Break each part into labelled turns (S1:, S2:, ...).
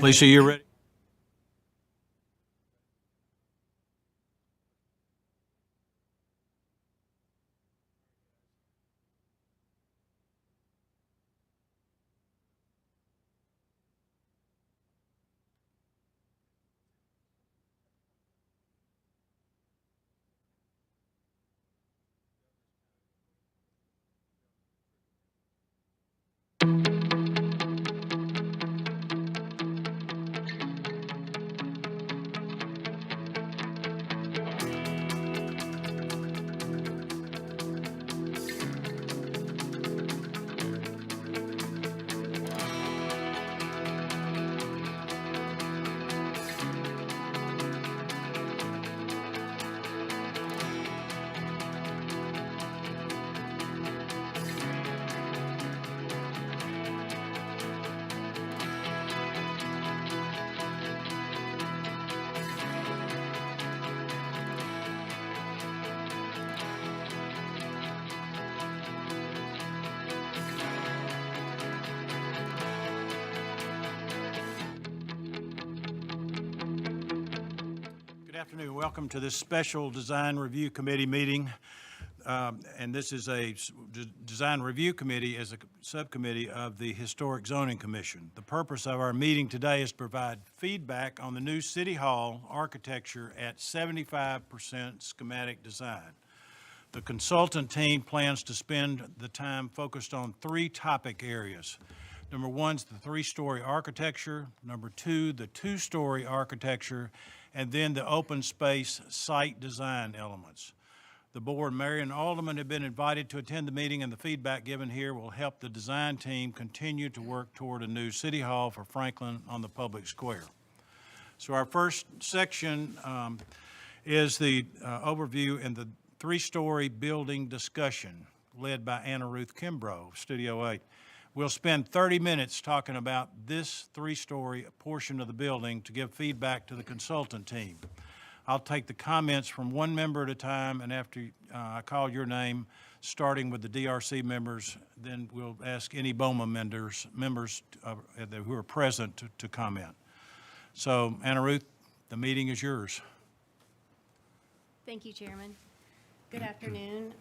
S1: Lisa, you ready? Good afternoon. Welcome to this special Design Review Committee meeting. And this is a Design Review Committee as a subcommittee of the Historic Zoning Commission. The purpose of our meeting today is to provide feedback on the new City Hall architecture at 75% schematic design. The consultant team plans to spend the time focused on three topic areas. Number one is the three-story architecture. Number two, the two-story architecture, and then the open space site design elements. The board, mayor, and aldermen have been invited to attend the meeting, and the feedback given here will help the design team continue to work toward a new city hall for Franklin on the public square. So our first section is the overview and the three-story building discussion led by Anna Ruth Kimbrough, Studio 8. We'll spend 30 minutes talking about this three-story portion of the building to give feedback to the consultant team. I'll take the comments from one member at a time, and after I call your name, starting with the DRC members, then we'll ask any BOMA members who are present to comment. So, Anna Ruth, the meeting is yours.
S2: Thank you, Chairman. Good afternoon.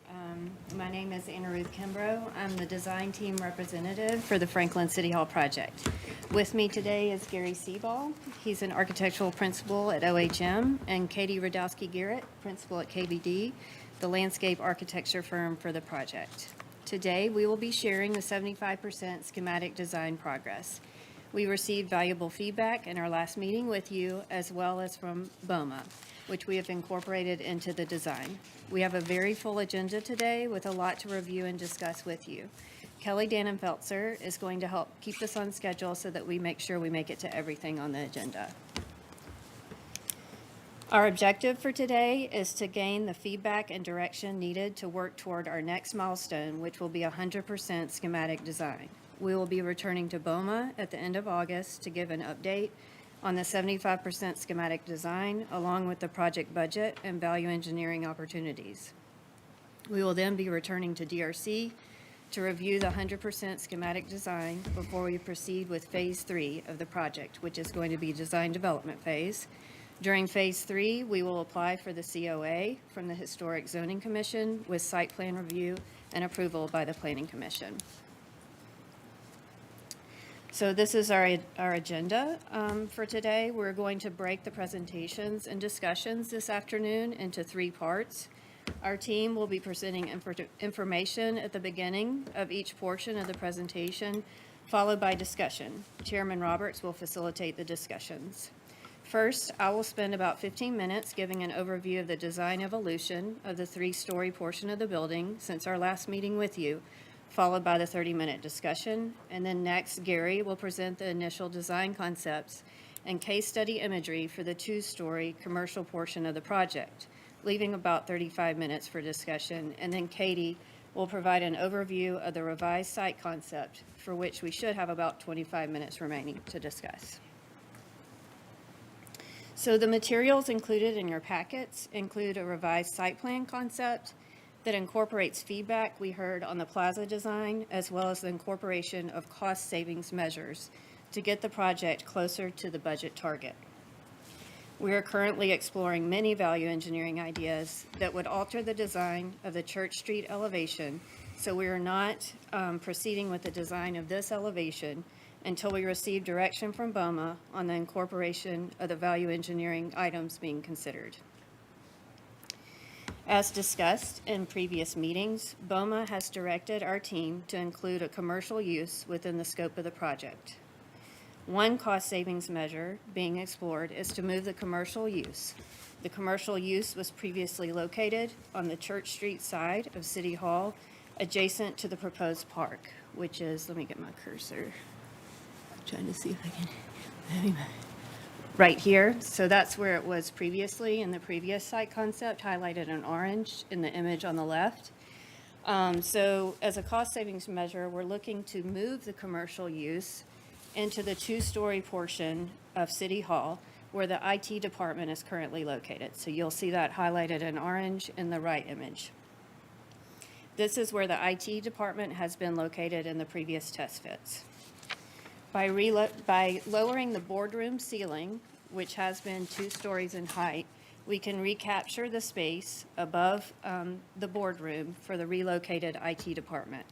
S2: My name is Anna Ruth Kimbrough. I'm the design team representative for the Franklin City Hall project. With me today is Gary Seaball. He's an architectural principal at OHM, and Katie Radowski-Garrett, principal at KVD, the landscape architecture firm for the project. Today, we will be sharing the 75% schematic design progress. We received valuable feedback in our last meeting with you, as well as from BOMA, which we have incorporated into the design. We have a very full agenda today with a lot to review and discuss with you. Kelly Dannenfelser is going to help keep us on schedule so that we make sure we make it to everything on the agenda. Our objective for today is to gain the feedback and direction needed to work toward our next milestone, which will be 100% schematic design. We will be returning to BOMA at the end of August to give an update on the 75% schematic design, along with the project budget and value engineering opportunities. We will then be returning to DRC to review the 100% schematic design before we proceed with phase 3 of the project, which is going to be design development phase. During phase 3, we will apply for the COA from the Historic Zoning Commission with site plan review and approval by the Planning Commission. So this is our agenda for today. We're going to break the presentations and discussions this afternoon into three parts. Our team will be presenting information at the beginning of each portion of the presentation, followed by discussion. Chairman Roberts will facilitate the discussions. First, I will spend about 15 minutes giving an overview of the design evolution of the three-story portion of the building since our last meeting with you, followed by the 30-minute discussion. And then next, Gary will present the initial design concepts and case study imagery for the two-story commercial portion of the project, leaving about 35 minutes for discussion. And then Katie will provide an overview of the revised site concept, for which we should have about 25 minutes remaining to discuss. So the materials included in your packets include a revised site plan concept that incorporates feedback we heard on the plaza design, as well as the incorporation of cost savings measures to get the project closer to the budget target. We are currently exploring many value engineering ideas that would alter the design of the Church Street elevation, so we are not proceeding with the design of this elevation until we receive direction from BOMA on the incorporation of the value engineering items being considered. As discussed in previous meetings, BOMA has directed our team to include a commercial use within the scope of the project. One cost savings measure being explored is to move the commercial use. The commercial use was previously located on the Church Street side of City Hall, adjacent to the proposed park, which is, let me get my cursor, I'm trying to see if I can, right here. So that's where it was previously in the previous site concept, highlighted in orange in the image on the left. So as a cost savings measure, we're looking to move the commercial use into the two-story portion of City Hall where the IT department is currently located. So you'll see that highlighted in orange in the right image. This is where the IT department has been located in the previous test fits. By lowering the boardroom ceiling, which has been 2 stories in height, we can recapture the space above the boardroom for the relocated IT department.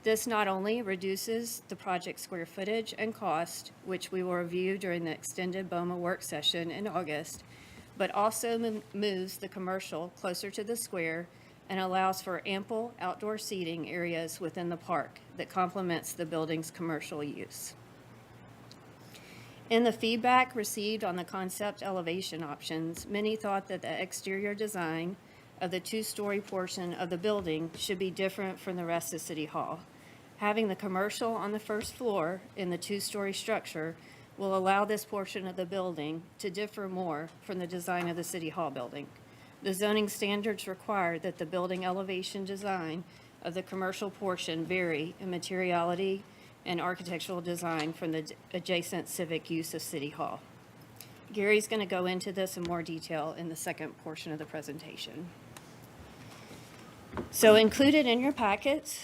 S2: This not only reduces the project square footage and cost, which we will review during the extended BOMA work session in August, but also moves the commercial closer to the square and allows for ample outdoor seating areas within the park that complements the building's commercial use. In the feedback received on the concept elevation options, many thought that the exterior design of the 2-story portion of the building should be different from the rest of City Hall. Having the commercial on the first floor in the 2-story structure will allow this portion of the building to differ more from the design of the City Hall building. The zoning standards require that the building elevation design of the commercial portion vary in materiality and architectural design from the adjacent civic use of City Hall. Gary's going to go into this in more detail in the second portion of the presentation. So included in your packets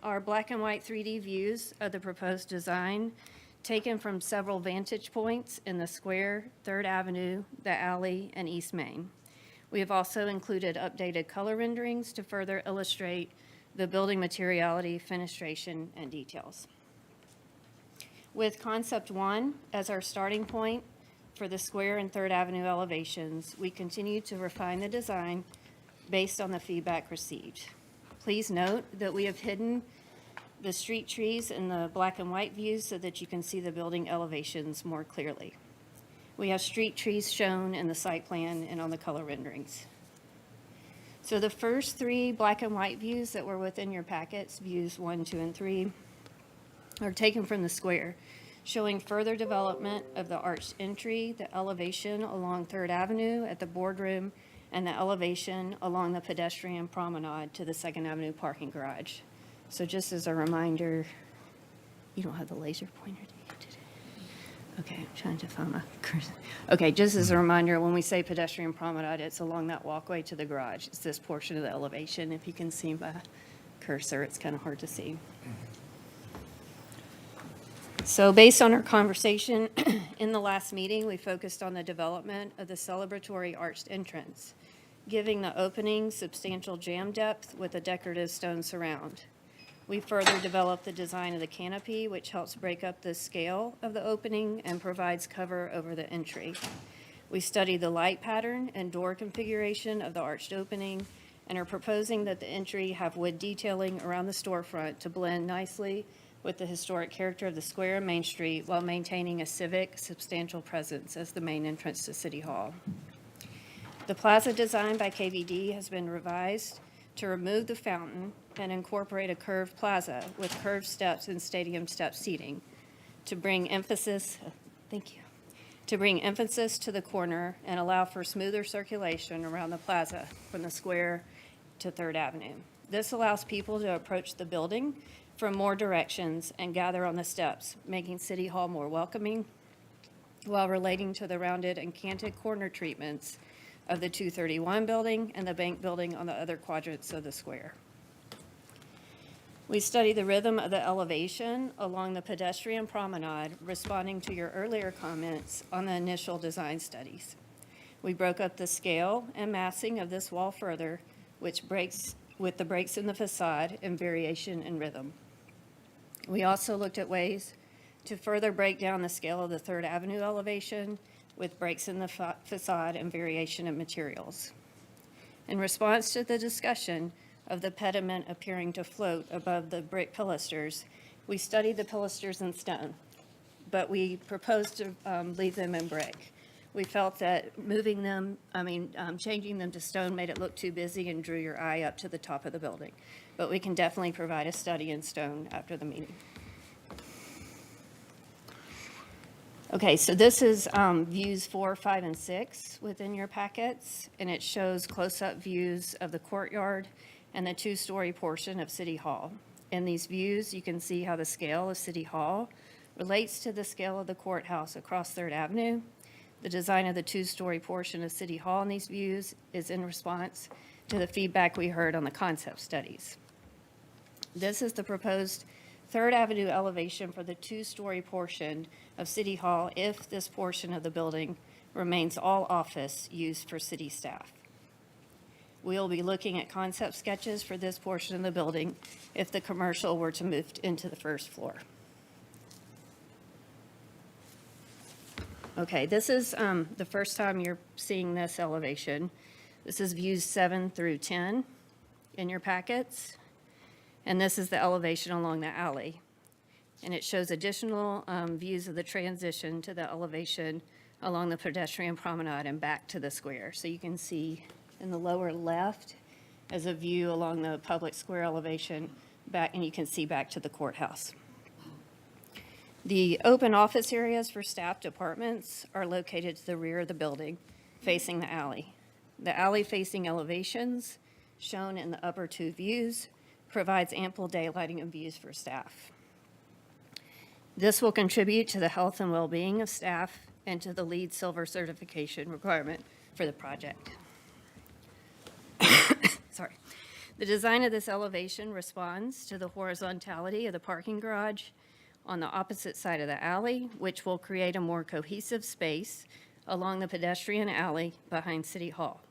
S2: are black and white 3D views of the proposed design taken from several vantage points in the square, 3rd Avenue, the alley, and East Main. We have also included updated color renderings to further illustrate the building materiality, fenestration, and details. With concept 1 as our starting point for the square and 3rd Avenue elevations, we continue to refine the design based on the feedback received. Please note that we have hidden the street trees in the black and white views so that you can see the building elevations more clearly. We have street trees shown in the site plan and on the color renderings. So the first 3 black and white views that were within your packets, views 1, 2, and 3, are taken from the square, showing further development of the arched entry, the elevation along 3rd Avenue at the boardroom, and the elevation along the pedestrian promenade to the 2nd Avenue parking garage. So just as a reminder, you don't have the laser pointer, do you, today? Okay, I'm trying to find my cursor. Okay, just as a reminder, when we say pedestrian promenade, it's along that walkway to the garage. It's this portion of the elevation. If you can see my cursor, it's kind of hard to see. So based on our conversation in the last meeting, we focused on the development of the celebratory arched entrance, giving the opening substantial jam depth with a decorative stone surround. We further developed the design of the canopy, which helps break up the scale of the opening and provides cover over the entry. We studied the light pattern and door configuration of the arched opening and are proposing that the entry have wood detailing around the storefront to blend nicely with the historic character of the square and Main Street while maintaining a civic substantial presence as the main entrance to City Hall. The plaza design by KVD has been revised to remove the fountain and incorporate a curved plaza with curved steps and stadium step seating to bring emphasis, to bring emphasis to the corner and allow for smoother circulation around the plaza from the square to 3rd Avenue. This allows people to approach the building from more directions and gather on the steps, making City Hall more welcoming while relating to the rounded and canted corner treatments of the 231 building and the bank building on the other quadrants of the square. We study the rhythm of the elevation along the pedestrian promenade, responding to your earlier comments on the initial design studies. We broke up the scale and massing of this wall further, with the breaks in the facade and variation in rhythm. We also looked at ways to further break down the scale of the Third Avenue elevation with breaks in the facade and variation in materials. In response to the discussion of the pediment appearing to float above the brick pilasters, we studied the pilasters in stone, but we proposed to leave them in brick. We felt that changing them to stone made it look too busy and drew your eye up to the top of the building. But we can definitely provide a study in stone after the meeting. Okay, so this is views 4, 5, and 6 within your packets, and it shows close-up views of the courtyard and the two-story portion of City Hall. In these views, you can see how the scale of City Hall relates to the scale of the courthouse across Third Avenue. The design of the two-story portion of City Hall in these views is in response to the feedback we heard on the concept studies. This is the proposed Third Avenue elevation for the two-story portion of City Hall if this portion of the building remains all office used for city staff. We'll be looking at concept sketches for this portion of the building if the commercial were to move into the first floor. Okay, this is the first time you're seeing this elevation. This is views 7 through 10 in your packets. And this is the elevation along the alley. And it shows additional views of the transition to the elevation along the pedestrian promenade and back to the square. So you can see in the lower left as a view along the public square elevation back, and you can see back to the courthouse. The open office areas for staff departments are located to the rear of the building, facing the alley. The alley-facing elevations, shown in the upper two views, provides ample daylighting and views for staff. This will contribute to the health and well-being of staff and to the LEED Silver certification requirement for the project. Sorry. The design of this elevation responds to the horizontality of the parking garage on the opposite side of the alley, which will create a more cohesive space along the pedestrian alley behind City Hall.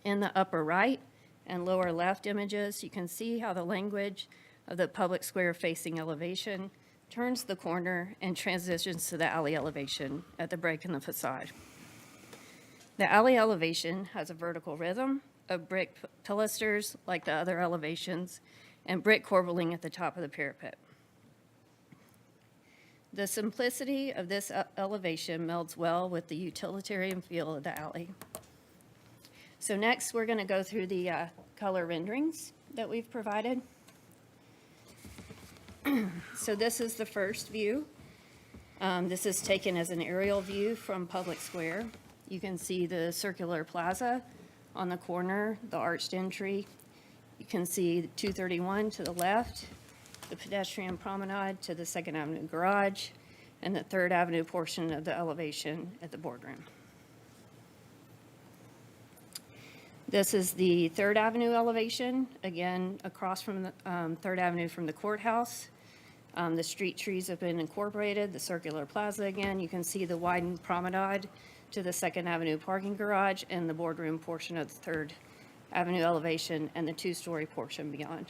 S2: In the upper right and lower left images, you can see how the language of the public square facing elevation turns the corner and transitions to the alley elevation at the break in the facade. The alley elevation has a vertical rhythm of brick pilasters like the other elevations and brick corbelling at the top of the parapet. The simplicity of this elevation melds well with the utilitarian feel of the alley. So next, we're going to go through the color renderings that we've provided. So this is the first view. This is taken as an aerial view from Public Square. You can see the circular plaza on the corner, the arched entry. You can see 231 to the left, the pedestrian promenade to the Second Avenue garage, and the Third Avenue portion of the elevation at the boardroom. This is the Third Avenue elevation, again, across from the Third Avenue from the courthouse. The street trees have been incorporated, the circular plaza again. You can see the widened promenade to the Second Avenue parking garage and the boardroom portion of the Third Avenue elevation and the two-story portion beyond.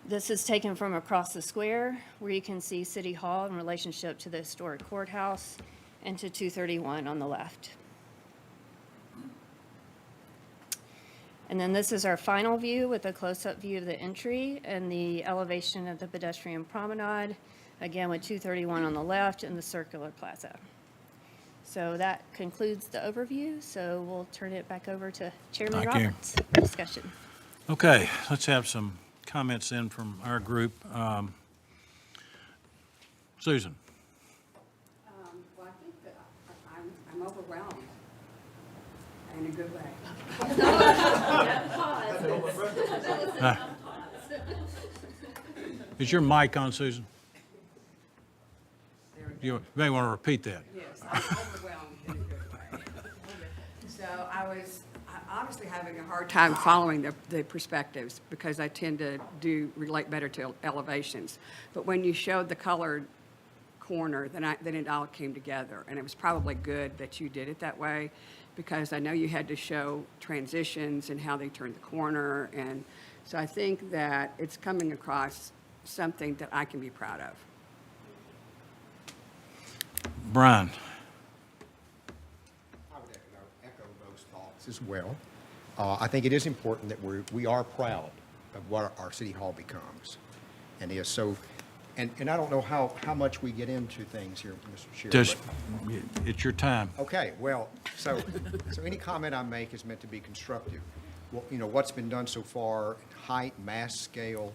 S2: This is taken from across the square, where you can see City Hall in relationship to the historic courthouse and to 231 on the left. And then this is our final view with a close-up view of the entry and the elevation of the pedestrian promenade, again with 231 on the left and the circular plaza. So that concludes the overview, so we'll turn it back over to Chairman
S1: Thank you.
S2: Roberts for discussion.
S1: Okay, let's have some comments in from our group. Susan?
S3: Well, I think that I'm overwhelmed in a good way.
S1: Is your mic on, Susan? You may want to repeat that.
S3: Yes, I'm overwhelmed in a good way. So I obviously having a hard time following the perspectives because I tend to relate better to elevations. But when you showed the colored corner, then it all came together. And it was probably good that you did it that way because I know you had to show transitions and how they turned the corner. And so I think that it's coming across something that I can be proud of.
S1: Brian?
S4: I would echo those thoughts as well. I think it is important that we are proud of what our city hall becomes and is. So, and I don't know how much we get into things here, Mr. Chair.
S1: Just,
S4: but-
S1: it's your time.
S4: Okay, well, so any comment I make is meant to be constructive. Well, what's been done so far, height, mass scale,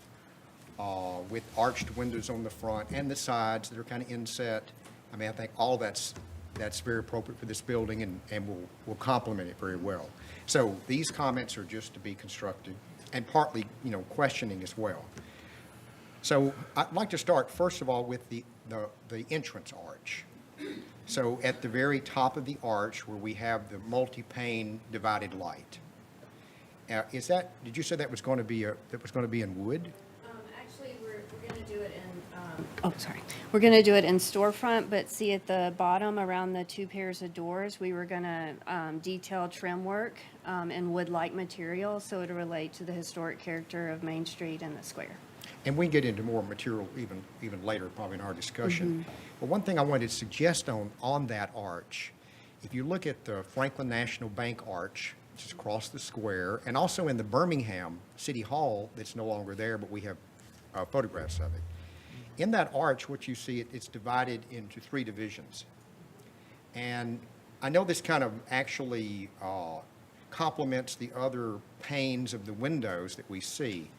S4: with arched windows on the front and the sides that are kind of inset. I mean, I think all that's very appropriate for this building and will complement it very well. So these comments are just to be constructive and partly, questioning as well. So I'd like to start, first of all, with the entrance arch. So at the very top of the arch where we have the multi-pane divided light. Did you say that was going to be in wood?
S2: Actually, we're going to do it in, We're going to do it in storefront, but see at the bottom around the two pairs of doors, we were going to detail trim work in wood-like material, so it'll relate to the historic character of Main Street and the square.
S4: And we can get into more material even later, probably in our discussion. But one thing I wanted to suggest on that arch, if you look at the Franklin National Bank arch, which is across the square, and also in the Birmingham City Hall that's no longer there, but we have photographs of it. In that arch, what you see, it's divided into 3 divisions. And I know this kind of actually complements the other panes of the windows that we see,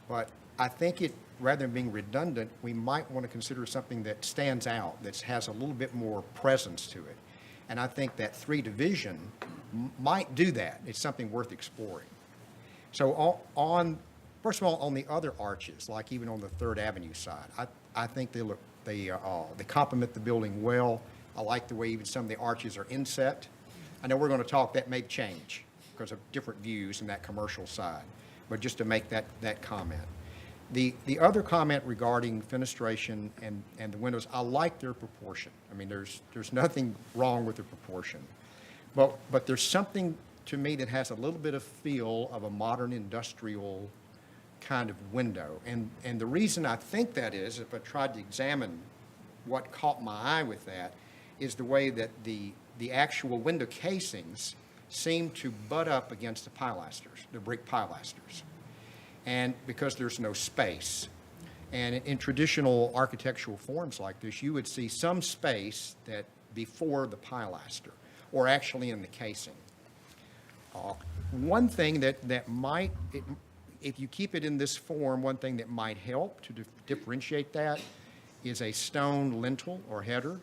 S4: but I think rather than being redundant, we might want to consider something that stands out, that has a little bit more presence to it. And I think that 3 division might do that. It's something worth exploring. So first of all, on the other arches, like even on the 3rd Avenue side, I think they complement the building well. I like the way even some of the arches are inset. I know we're going to talk, that may change because of different views in that commercial side, but just to make that comment. The other comment regarding fenestration and the windows, I like their proportion. I mean, there's nothing wrong with the proportion. But there's something to me that has a little bit of feel of a modern industrial kind of window. And the reason I think that is, if I tried to examine what caught my eye with that, is the way that the actual window casings seem to butt up against the pilasters, the brick pilasters. And because there's no space. And in traditional architectural forms like this, you would see some space that before the pilaster, or actually in the casing. One thing that might, if you keep it in this form, one thing that might help to differentiate that is a stone lintel or header,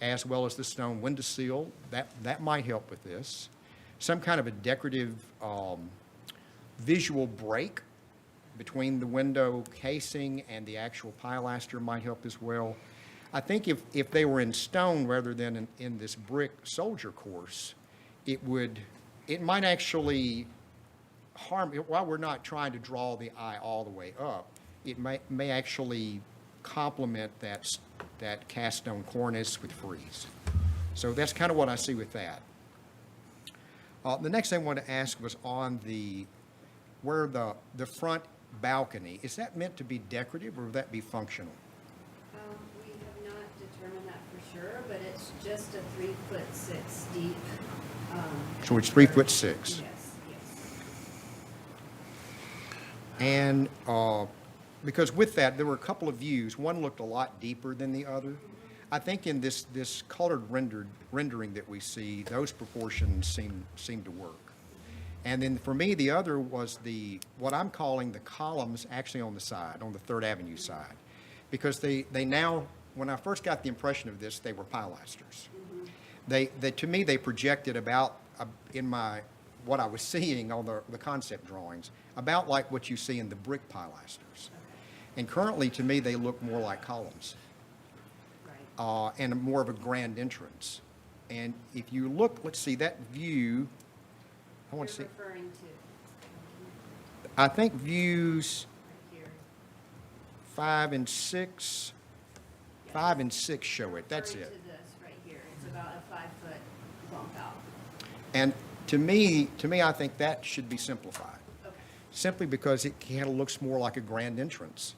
S4: as well as the stone window sill. That might help with this. Some kind of a decorative visual break between the window casing and the actual pilaster might help as well. I think if they were in stone rather than in this brick soldier course, it might actually harm, while we're not trying to draw the eye all the way up, it may actually complement that cast stone cornice with frieze. So that's kind of what I see with that. The next thing I wanted to ask was on where the front balcony, is that meant to be decorative or would that be functional?
S2: We have not determined that for sure, but it's just a 3'6" deep.
S4: So it's 3'6".
S2: Yes.
S4: And because with that, there were a couple of views. One looked a lot deeper than the other. I think in this colored rendering that we see, those proportions seem to work. And then for me, the other was what I'm calling the columns actually on the side, on the 3rd Avenue side. Because they now, when I first got the impression of this, they were pilasters. To me, they projected about, what I was seeing on the concept drawings, about like what you see in the brick pilasters. And currently, to me, they look more like columns. And more of a grand entrance. And if you look, let's see, that view, I want to see,
S2: referring to
S4: I think views
S2: right here.
S4: 5 and 6, 5 and 6 show it, that's
S2: Referring
S4: it.
S2: to this right here. It's about a 5-foot bump out.
S4: And to me, I think that should be simplified,
S2: Okay.
S4: simply because it kind of looks more like a grand entrance.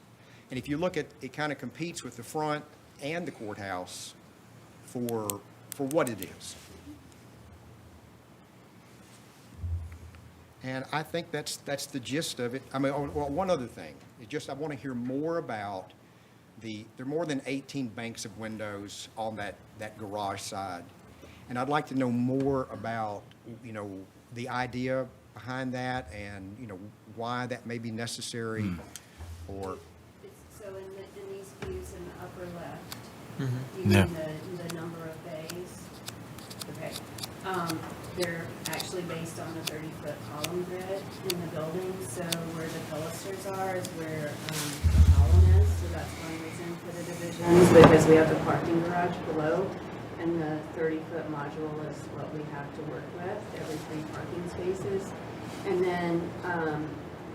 S4: And if you look at, it kind of competes with the front and the courthouse for what it is. And I think that's the gist of it. I mean, well, one other thing, it just, I want to hear more about there are more than 18 banks of windows on that garage side. And I'd like to know more about, you know, the idea behind that and, you know, why that may be necessary or,
S2: So in these views in the upper left, you
S1: Yeah.
S2: mean the number of bays? Okay. They're actually based on the 30-foot column grid in the building, so where the pilasters are is where the column is, so that's one reason for the divisions, because we have the parking garage below, and the 30-foot module is what we have to work with, every 3 parking spaces. And then,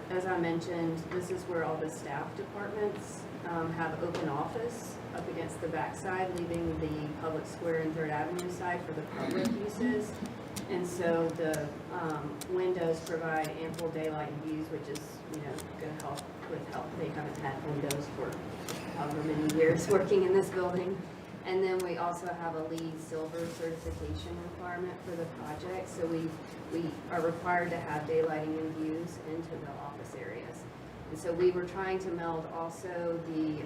S2: as I mentioned, this is where all the staff departments have open office up against the backside, leaving the public square and Third Avenue side for the public uses. And so the windows provide ample daylight and views, which is, you know, going to help with help. They haven't had windows for however many years working in this building. And then we also have a LEED Silver certification requirement for the project. So we are required to have daylighting and views into the office areas. And so we were trying to meld also the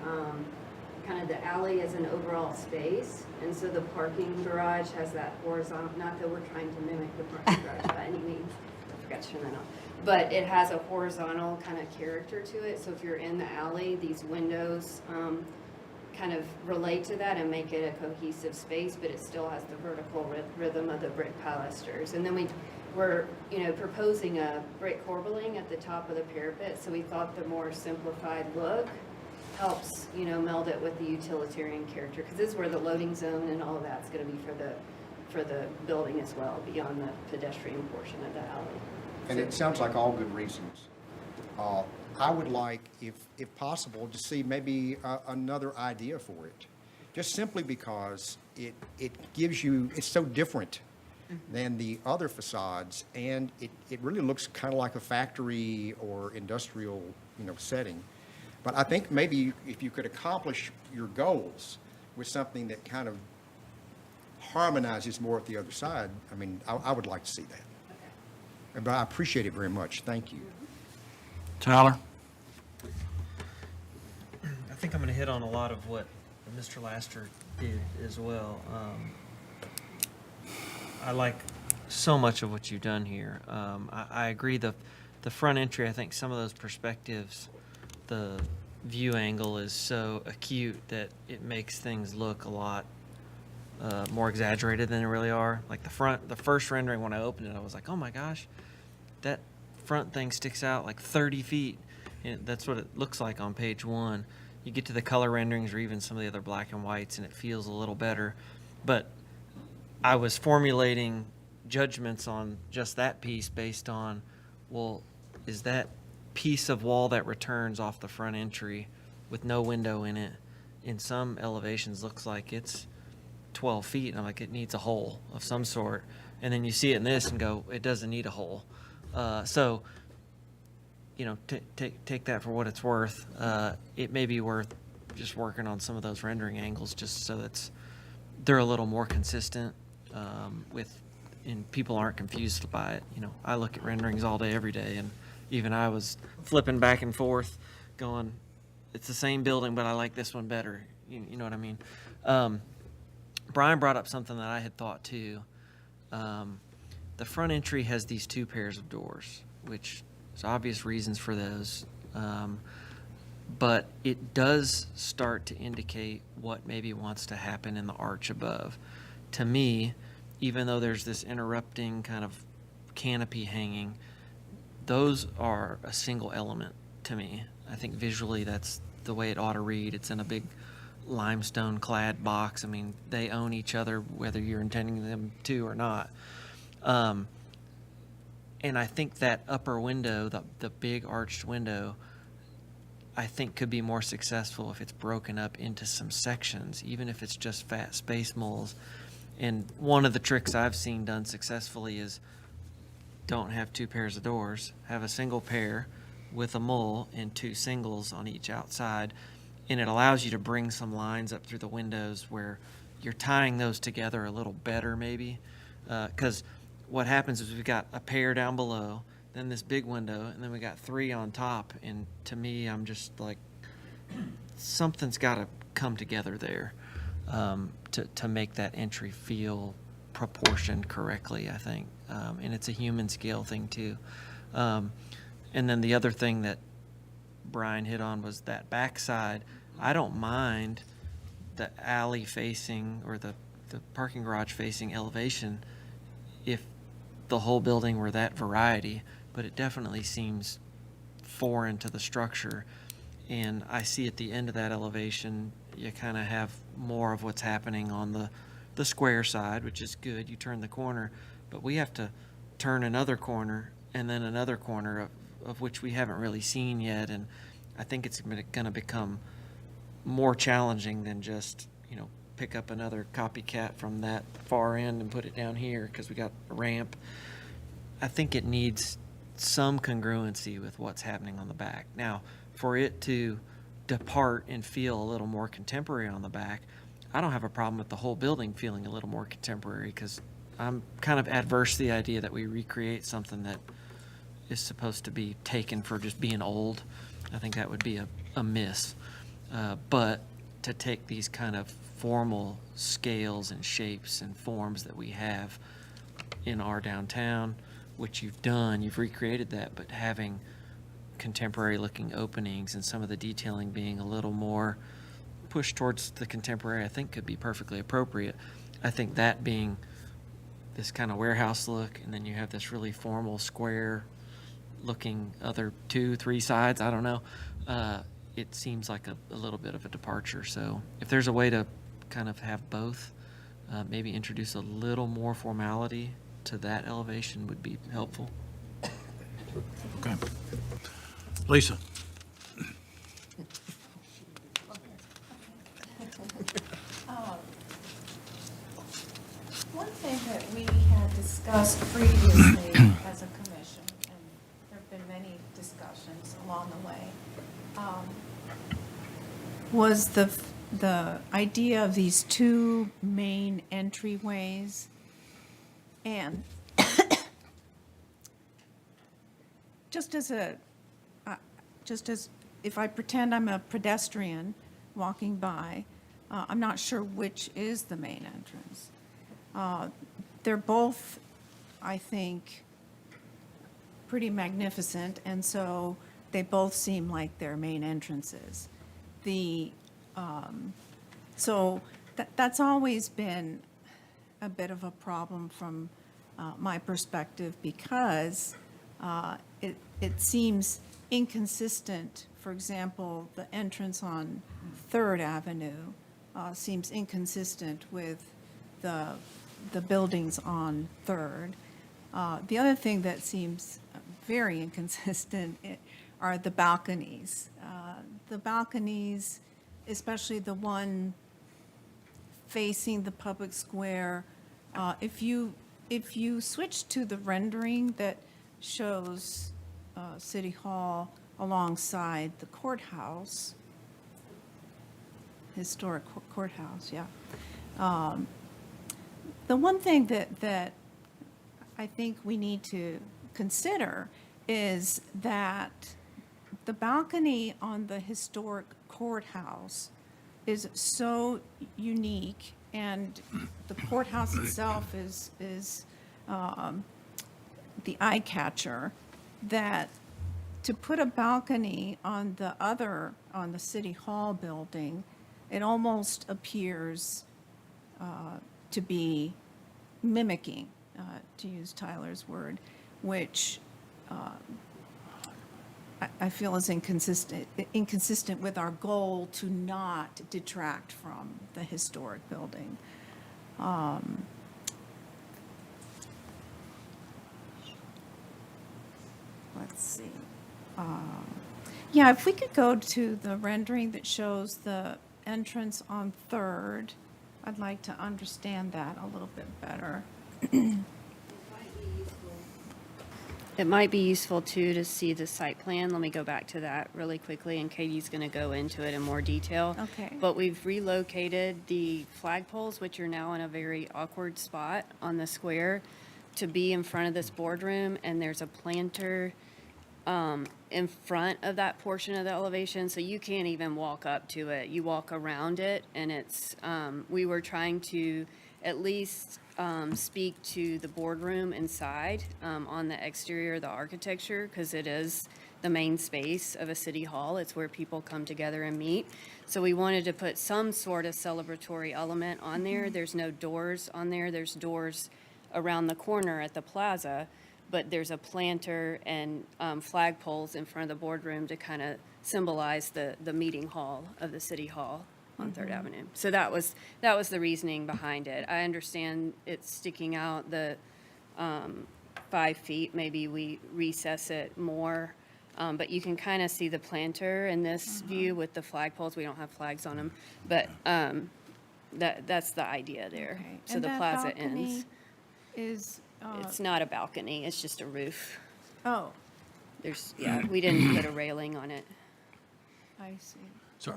S2: kind of the alley as an overall space. And so the parking garage has that horizontal, not that we're trying to mimic the parking garage by any means. I forgot to turn that on. But it has a horizontal kind of character to it. So if you're in the alley, these windows kind of relate to that and make it a cohesive space, but it still has the vertical rhythm of the brick pilasters. And then we're, you know, proposing a brick corbelling at the top of the parapet. So we thought the more simplified look helps, you know, meld it with the utilitarian character, because this is where the loading zone and all of that's going to be for the building as well, beyond the pedestrian portion of the alley.
S4: and it sounds like all good reasons. I would like, if possible, to see maybe another idea for it, just simply because it gives you, it's so different than the other facades, and it really looks kind of like a factory or industrial, you know, setting. But I think maybe if you could accomplish your goals with something that kind of harmonizes more with the other side, I mean, I would like to see that. But I appreciate it very much. Thank you.
S1: Tyler?
S5: I think I'm going to hit on a lot of what Mr. Laster did as well. I like so much of what you've done here. I agree. The front entry, I think some of those perspectives, the view angle is so acute that it makes things look a lot more exaggerated than they really are. Like the first rendering when I opened it, I was like, oh my gosh, that front thing sticks out like 30 feet. And that's what it looks like on page 1. You get to the color renderings or even some of the other black and whites and it feels a little better. But I was formulating judgments on just that piece based on, well, is that piece of wall that returns off the front entry with no window in it, in some elevations looks like it's 12 feet. And I'm like, it needs a hole of some sort. And then you see it in this and go, it doesn't need a hole. So, you know, take that for what it's worth. It may be worth just working on some of those rendering angles just so they're a little more consistent and people aren't confused by it. You know, I look at renderings all day, every day, and even I was flipping back and forth going, it's the same building, but I like this one better. You know what I mean? Brian brought up something that I had thought too. The front entry has these 2 pairs of doors, which there's obvious reasons for those. But it does start to indicate what maybe wants to happen in the arch above. To me, even though there's this interrupting kind of canopy hanging, those are a single element to me. I think visually that's the way it ought to read. It's in a big limestone clad box. I mean, they own each other whether you're intending them to or not. And I think that upper window, the big arched window, I think could be more successful if it's broken up into some sections, even if it's just fat space moles. And one of the tricks I've seen done successfully is don't have two pairs of doors, have a single pair with a mole and two singles on each outside. And it allows you to bring some lines up through the windows where you're tying those together a little better maybe. Because what happens is we've got a pair down below, then this big window, and then we got three on top. And to me, I'm just like, something's got to come together there to make that entry feel proportioned correctly, I think. And it's a human scale thing too. And then the other thing that Brian hit on was that backside. I don't mind the alley facing or the parking garage facing elevation if the whole building were that variety, but it definitely seems foreign to the structure. And I see at the end of that elevation, you kind of have more of what's happening on the square side, which is good. You turn the corner, but we have to turn another corner and then another corner of which we haven't really seen yet. And I think it's going to become more challenging than just, pick up another copycat from that far end and put it down here because we got a ramp. I think it needs some congruency with what's happening on the back. Now, for it to depart and feel a little more contemporary on the back, I don't have a problem with the whole building feeling a little more contemporary because I'm kind of adverse to the idea that we recreate something that is supposed to be taken for just being old. I think that would be a miss. But to take these kind of formal scales and shapes and forms that we have in our downtown, which you've done, you've recreated that, but having contemporary looking openings and some of the detailing being a little more pushed towards the contemporary, I think could be perfectly appropriate. I think that being this kind of warehouse look, and then you have this really formal square looking other 2-3 sides, I don't know, it seems like a little bit of a departure. So if there's a way to kind of have both, maybe introduce a little more formality to that elevation would be helpful.
S1: Okay. Lisa?
S6: One thing that we had discussed previously as a commission, and there have been many discussions along the way, was the idea of these two main entryways. And just as if I pretend I'm a pedestrian walking by, I'm not sure which is the main entrance. They're both, I think, pretty magnificent, and so they both seem like their main entrances. So that's always been a bit of a problem from my perspective because it seems inconsistent. For example, the entrance on Third Avenue seems inconsistent with the buildings on Third. The other thing that seems very inconsistent are the balconies. The balconies, especially the one facing the public square, if you switch to the rendering that shows City Hall alongside the courthouse, historic courthouse, yeah. The one thing that I think we need to consider is that the balcony on the historic courthouse is so unique, and the courthouse itself is the eye catcher, that to put a balcony on the City Hall building, it almost appears to be mimicking, to use Tyler's word, which I feel is inconsistent with our goal to not detract from the historic building. let's see. Yeah, if we could go to the rendering that shows the entrance on Third, I'd like to understand that a little bit better.
S2: It might be useful too to see the site plan. Let me go back to that really quickly, and Katie's going to go into it in more detail.
S6: Okay.
S2: But we've relocated the flagpoles, which are now in a very awkward spot on the square, to be in front of this boardroom, and there's a planter in front of that portion of the elevation, so you can't even walk up to it. You walk around it, and it's, we were trying to at least speak to the boardroom inside on the exterior of the architecture, because it is the main space of a city hall. It's where people come together and meet. So we wanted to put some sort of celebratory element on there. There's no doors on there. There's doors around the corner at the plaza, but there's a planter and flagpoles in front of the boardroom to kind of symbolize the meeting hall of the city hall on Third Avenue. So that was the reasoning behind it. I understand it's sticking out the 5 feet, maybe we recess it more, but you can kind of see the planter in this view with the flagpoles. We don't have flags on them, but that's the idea there.
S6: Okay.
S2: So
S6: And
S2: the
S6: that
S2: plaza
S6: balcony
S2: ends.
S6: Is,
S2: It's not a balcony, it's just a roof.
S6: oh,
S2: We didn't put a railing on it.
S6: I see.
S1: So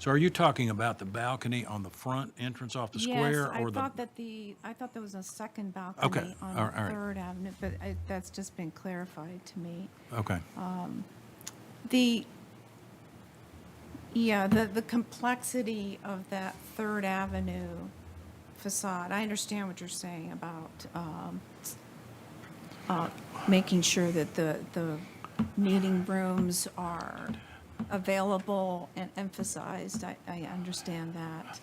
S1: are you talking about the balcony on the front entrance off the square?
S6: Yes,
S1: or the?
S6: I thought there was a second
S1: Okay,
S6: balcony
S1: all
S6: on
S1: right.
S6: Third Avenue, but that's just been clarified to me.
S1: Okay,
S6: The complexity of that Third Avenue facade, I understand what you're saying about making sure that the meeting rooms are available and emphasized. I understand that.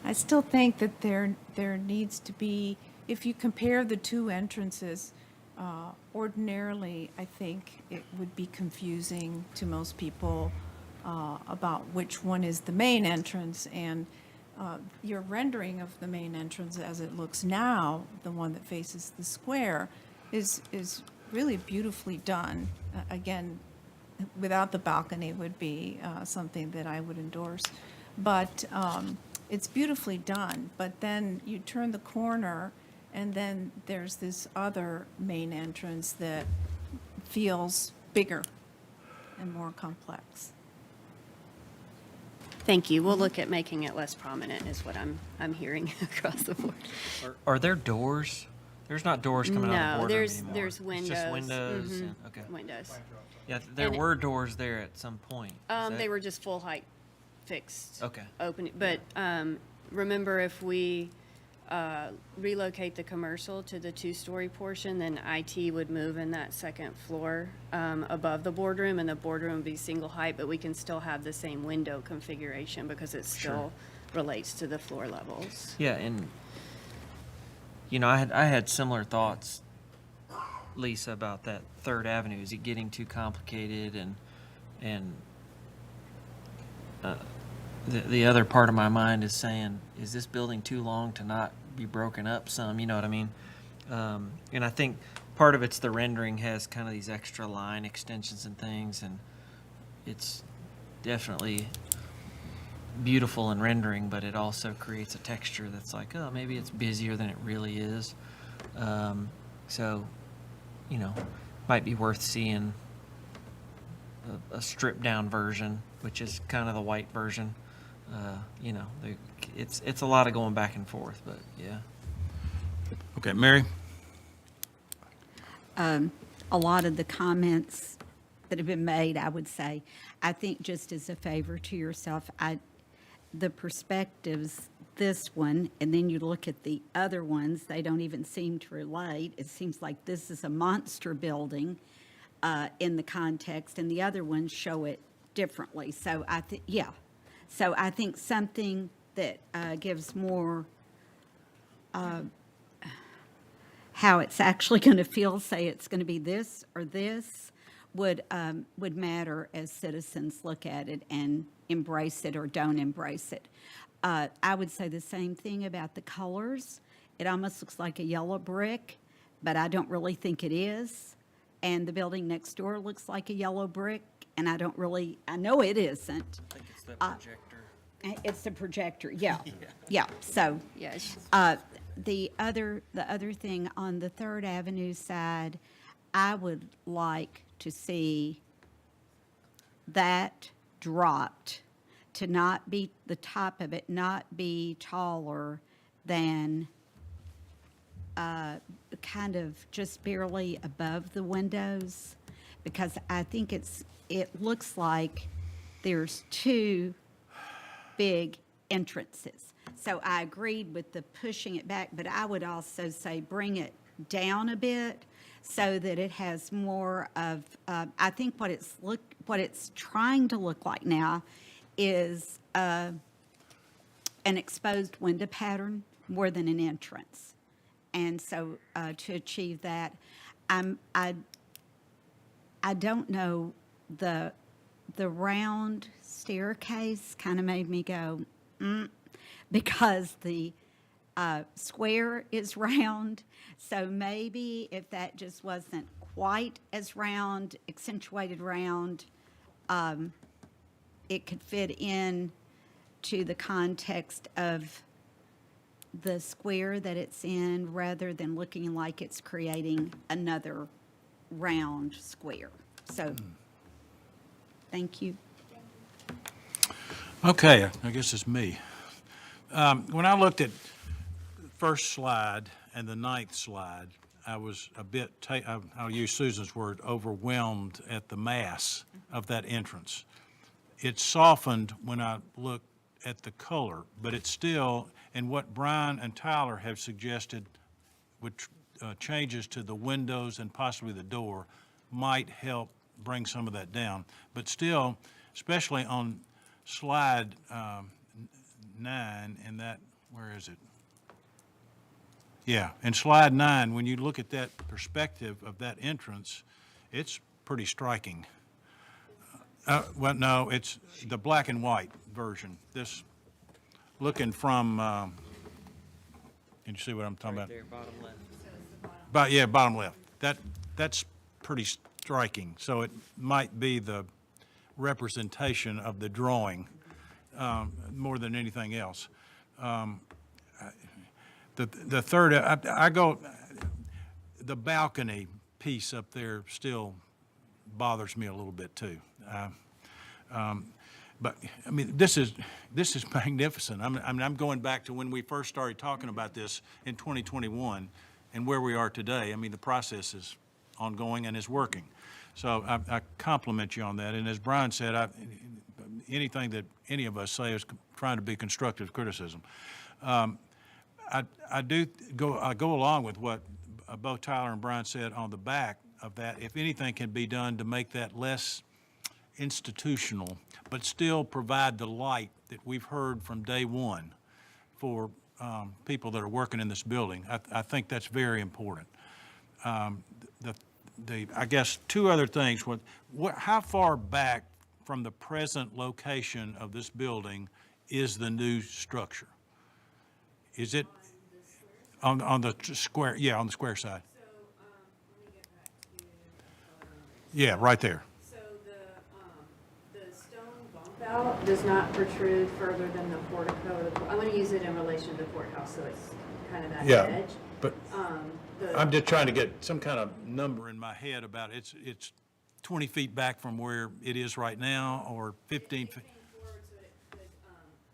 S6: I still think that there needs to be, if you compare the two entrances, ordinarily, I think it would be confusing to most people about which one is the main entrance, and your rendering of the main entrance as it looks now, the one that faces the square, is really beautifully done. Again, without the balcony would be something that I would endorse. But it's beautifully done. But then you turn the corner, and then there's this other main entrance that feels bigger and more complex.
S2: Thank you. We'll look at making it less prominent is what I'm hearing across the board.
S5: Are there doors? There's not doors coming out of the
S2: No,
S5: boardroom anymore.
S2: there's windows.
S5: It's just windows.
S2: Mhm.
S5: And, okay.
S2: Windows.
S5: Yeah, there
S2: And it-
S5: were doors there at some point. Is
S2: They
S5: that-
S2: were just full height fixed.
S5: Okay.
S2: Open, but remember, if we relocate the commercial to the 2-story portion, then IT would move in that second floor above the boardroom, and the boardroom would be single height, but we can still have the same window configuration because it still relates to the floor levels.
S5: Yeah, and I had similar thoughts, Lisa, about that Third Avenue. Is it getting too complicated? And the other part of my mind is saying, is this building too long to not be broken up some? You know what I mean? And I think part of it's the rendering has kind of these extra line extensions and things, and it's definitely beautiful in rendering, but it also creates a texture that's like, oh, maybe it's busier than it really is. So, might be worth seeing a stripped down version, which is kind of the white version. It's a lot of going back and forth, but yeah.
S1: okay, Mary?
S7: A lot of the comments that have been made, I would say, I think just as a favor to yourself, the perspectives, this one, and then you look at the other ones, they don't even seem to relate. It seems like this is a monster building in the context, and the other ones show it differently. So So I think something that gives more how it's actually going to feel, say it's going to be this or this, would matter as citizens look at it and embrace it or don't embrace it. I would say the same thing about the colors. It almost looks like a yellow brick, but I don't really think it is. And the building next door looks like a yellow brick, and I know it isn't.
S5: I think it's that projector.
S7: It's the projector, yeah. Yeah, so,
S2: Yes.
S7: the other thing on the Third Avenue side, I would like to see that dropped to not be, the top of it not be taller than kind of just barely above the windows, because I think it looks like there's two big entrances. So I agreed with the pushing it back, but I would also say bring it down a bit so that it has more of, I think what it's trying to look like now is an exposed window pattern more than an entrance. And so to achieve that, I don't know, the round staircase kind of made me go, because the square is round. So maybe if that just wasn't quite as round, accentuated round, it could fit in to the context of the square that it's in, rather than looking like it's creating another round square. So, thank you.
S1: Okay, I guess it's me. When I looked at the first slide and the ninth slide, I was a bit, I'll use Susan's word, overwhelmed at the mass of that entrance. It softened when I looked at the color, but it's still, and what Brian and Tyler have suggested with changes to the windows and possibly the door might help bring some of that down. But still, especially on slide 9, and that, where is it? Yeah, in slide 9, when you look at that perspective of that entrance, it's pretty striking. Well, no, it's the black and white version. This, looking from, can you see what I'm talking
S5: Right
S1: about?
S5: there, bottom left.
S1: But, yeah, bottom left. That's pretty striking. So it might be the representation of the drawing more than anything else. The third, I go, the balcony piece up there still bothers me a little bit too. But, I mean, this is magnificent. I'm going back to when we first started talking about this in 2021 and where we are today. I mean, the process is ongoing and is working. So I compliment you on that. And as Brian said, anything that any of us say is trying to be constructive criticism. I go along with what both Tyler and Brian said on the back of that. If anything can be done to make that less institutional, but still provide the light that we've heard from day one for people that are working in this building, I think that's very important. I guess two other things. How far back from the present location of this building is the new structure? Is it on the square? Yeah, on the square side.
S2: So, let me get back to,
S1: Yeah, right there.
S2: so the stone bump out does not protrude further than the portico. I'm going to use it in relation to the courthouse, so it's kind of that
S1: Yeah,
S2: edge.
S1: but I'm just trying to get some kind of number in my head about it's 20 feet back from where it is right now, or 15 feet.
S2: Came forward so it could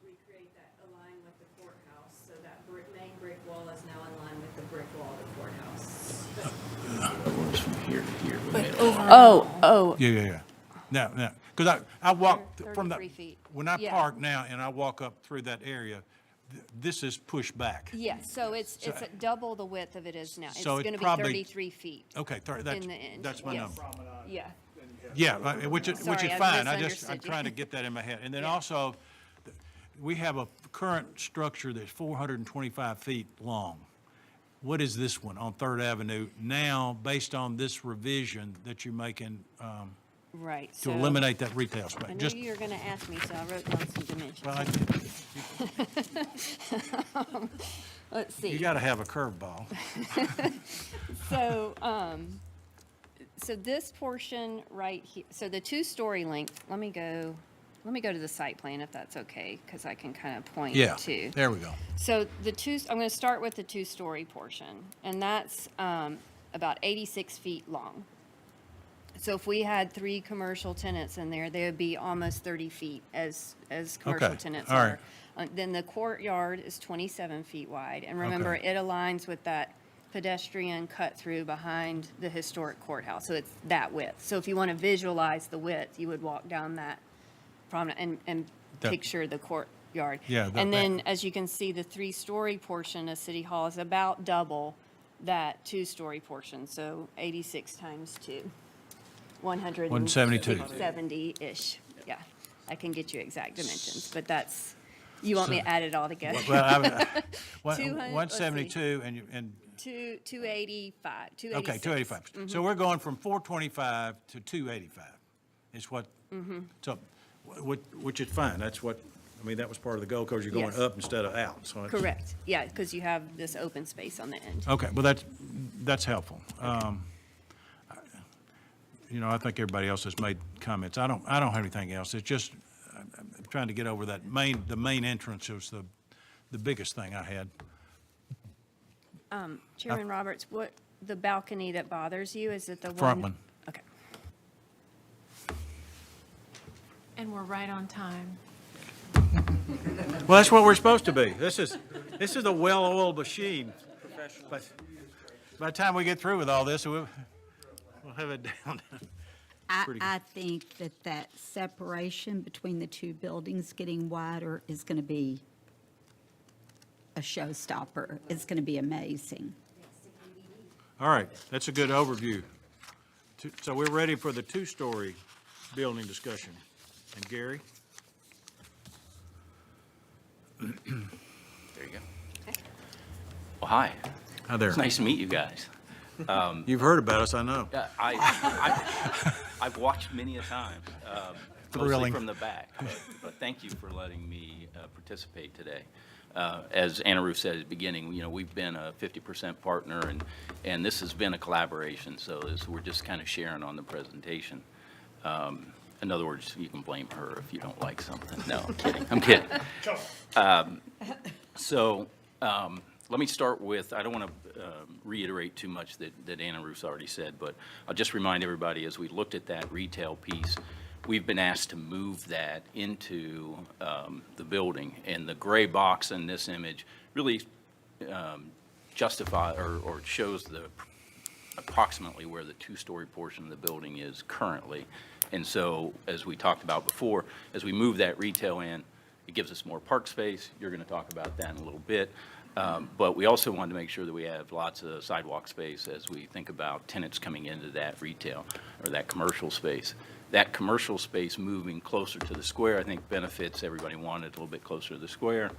S2: recreate that, align with the courthouse, so that main brick wall is now in line with the brick wall of the courthouse. Oh.
S1: Yeah. Now, because I walk from the,
S2: 33 feet.
S1: when I
S2: Yeah.
S1: park now and I walk up through that area, this is pushed back.
S2: Yes, so it's at double the width of it is now. It's
S1: So it's
S2: going to be
S1: probably-
S2: 33 feet
S1: Okay,
S2: in the end.
S1: that's my
S2: Yes.
S1: number.
S2: Yeah.
S1: Yeah, which is
S2: Sorry, I
S1: fine. I'm
S2: misunderstood you.
S1: trying to get that in my head. And then
S2: Yeah.
S1: also, we have a current structure that's 425 feet long. What is this one on Third Avenue now, based on this revision that you're making
S2: Right,
S1: to
S2: so.
S1: eliminate that retail space.
S2: I knew
S1: Just,
S2: you were going to ask me, so I wrote down some dimensions.
S1: well,
S2: Let's see.
S1: you got to have a curveball.
S2: So, so this portion right here, so the two-story length, let me go to the site plan if that's okay, because I can kind of point
S1: Yeah,
S2: to.
S1: there we go.
S2: So I'm going to start with the two-story portion, and that's about 86 feet long. So if we had 3 commercial tenants in there, they would be almost 30 feet as commercial
S1: Okay,
S2: tenants
S1: all right.
S2: are. Then the courtyard is 27 feet wide, and remember,
S1: Okay.
S2: it aligns with that pedestrian cut-through behind the historic courthouse, so it's that width. So if you want to visualize the width, you would walk down that promenade and
S1: That-
S2: picture the courtyard.
S1: Yeah,
S2: And
S1: that-
S2: then, as you can see, the 3-story portion of City Hall is about double that 2-story portion, so 86 times 2.
S1: 172.
S2: 170-ish, yeah. I can get you exact dimensions, but that's, you want me to add it all together?
S1: Well, I,
S2: 200
S1: 172 and
S2: 285, 286.
S1: okay, 285. So we're going from 425 to 285 is what, so, which is fine. That's what, I mean, that was part of the goal because you're going
S2: Yes.
S1: up instead of out. So it's-
S2: Correct, yeah, because you have this open space on the end.
S1: Okay, well, that's helpful. You know, I think everybody else has made comments. I don't have anything else. It's just, I'm trying to get over that the main entrance was the biggest thing I had.
S2: Chairman Roberts, what, the balcony that bothers you, is it the one?
S1: Front one.
S2: Okay.
S8: And we're right on time.
S1: Well, that's what we're supposed to be. This is a well-oiled machine. But by the time we get through with all this, we'll have it down. Pretty good.
S7: I think that separation between the two buildings getting wider is going to be a showstopper. It's going to be amazing.
S1: All right, that's a good overview. So we're ready for the two-story building discussion. And Gary?
S9: There you go. Well, hi.
S1: Hi there.
S9: It's nice to meet you guys.
S1: You've heard about us, I know.
S9: I've watched many a time, mostly
S1: Thrilling.
S9: from the back, but thank you for letting me participate today. As Anna Ruth said at the beginning, you know, we've been a 50% partner, and this has been a collaboration, so we're just kind of sharing on the presentation. In other words, you can blame her if you don't like something. No, I'm kidding. I'm kidding. Let me start with, I don't want to reiterate too much that Anna Ruth's already said, but I'll just remind everybody, as we looked at that retail piece, we've been asked to move that into the building. And the gray box in this image really justify or shows approximately where the two-story portion of the building is currently. And so, as we talked about before, as we move that retail in, it gives us more park space. You're going to talk about that in a little bit. But we also wanted to make sure that we have lots of sidewalk space as we think about tenants coming into that retail or that commercial space. That commercial space moving closer to the square, I think, benefits everybody wanted a little bit closer to the square.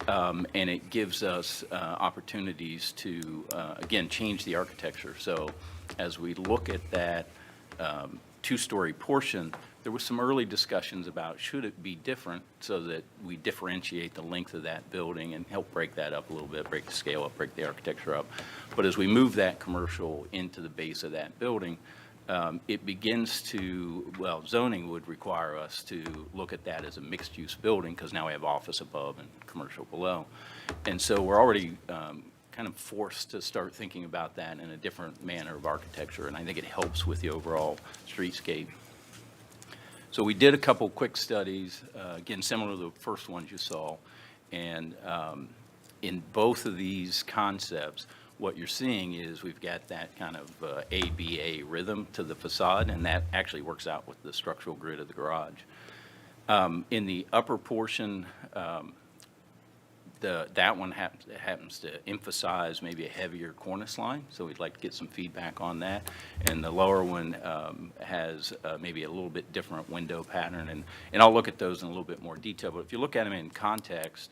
S9: And it gives us opportunities to, again, change the architecture. So as we look at that two-story portion, there was some early discussions about should it be different so that we differentiate the length of that building and help break that up a little bit, break the scale up, break the architecture up. But as we move that commercial into the base of that building, it begins to, well, zoning would require us to look at that as a mixed-use building because now we have office above and commercial below. And so we're already kind of forced to start thinking about that in a different manner of architecture, and I think it helps with the overall streetscape. So we did a couple quick studies, again, similar to the first ones you saw, and in both of these concepts, what you're seeing is we've got that kind of ABA rhythm to the facade, and that actually works out with the structural grid of the garage. In the upper portion, that one happens to emphasize maybe a heavier cornice line, so we'd like to get some feedback on that. And the lower one has maybe a little bit different window pattern, and I'll look at those in a little bit more detail. But if you look at them in context,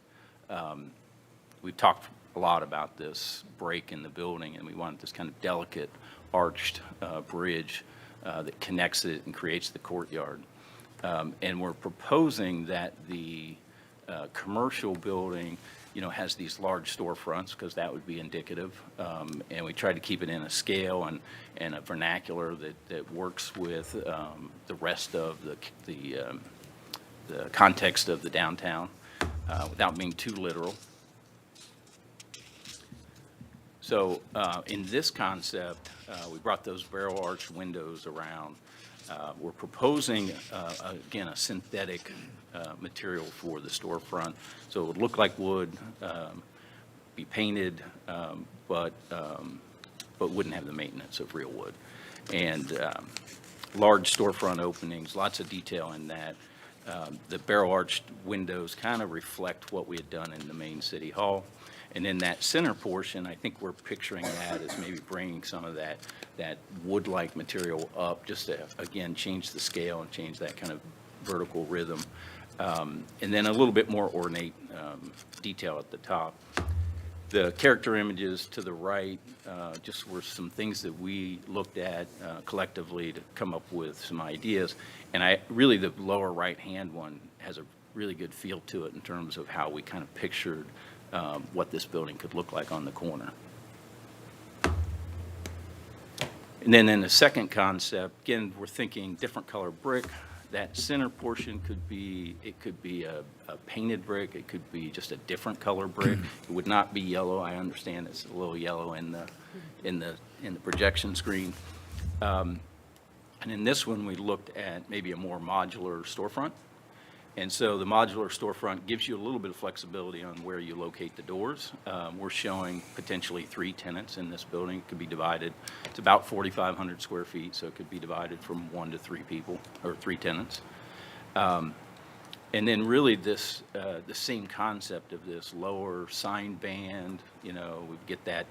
S9: we've talked a lot about this break in the building, and we wanted this kind of delicate arched bridge that connects it and creates the courtyard. And we're proposing that the commercial building, has these large storefronts, because that would be indicative. And we try to keep it in a scale and a vernacular that works with the rest of the context of the downtown, without being too literal. So in this concept, we brought those barrel arch windows around. We're proposing, again, a synthetic material for the storefront. So it would look like wood, be painted, but wouldn't have the maintenance of real wood. And large storefront openings, lots of detail in that. The barrel arched windows kind of reflect what we had done in the main city hall. And in that center portion, I think we're picturing that as maybe bringing some of that wood-like material up, just to, again, change the scale and change that kind of vertical rhythm. And then a little bit more ornate detail at the top. The character images to the right just were some things that we looked at collectively to come up with some ideas. And really, the lower right-hand one has a really good feel to it in terms of how we kind of pictured what this building could look like on the corner. And then in the second concept, again, we're thinking different color brick. That center portion could be a painted brick. It could be just a different color brick. It would not be yellow. I understand it's a little yellow in the projection screen. And in this one, we looked at maybe a more modular storefront. And so the modular storefront gives you a little bit of flexibility on where you locate the doors. We're showing potentially 3 tenants in this building. It could be divided. It's about 4,500 square feet, so it could be divided from 1 to 3 people, or 3 tenants. And then really this, the same concept of this lower sign band, we get that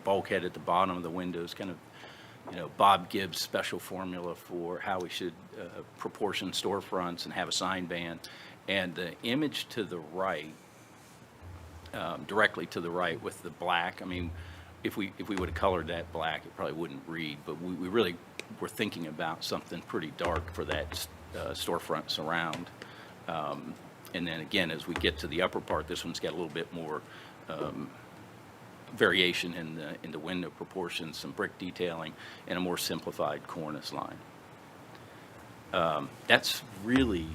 S9: bulkhead at the bottom of the windows, kind of, Bob Gibbs' special formula for how we should proportion storefronts and have a sign band. And the image to the right, directly to the right with the black, I mean, if we would have colored that black, it probably wouldn't read, but we really were thinking about something pretty dark for that storefront surround. And then again, as we get to the upper part, this one's got a little bit more variation in the window proportions, some brick detailing, and a more simplified cornice line. That's really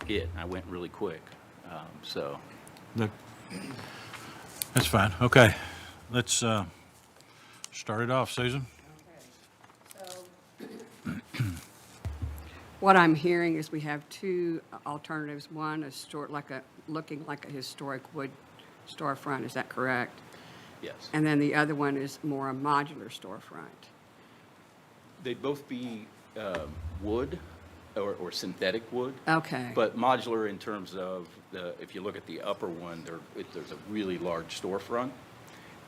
S9: it. I went really quick, so.
S1: Look, that's fine. Okay, let's start it off, Susan.
S3: What I'm hearing is we have 2 alternatives. One is looking like a historic wood storefront. Is that correct?
S9: Yes.
S3: And then the other one is more a modular storefront.
S9: They'd both be wood or synthetic wood.
S3: Okay.
S9: But modular in terms of if you look at the upper one, there's a really large storefront,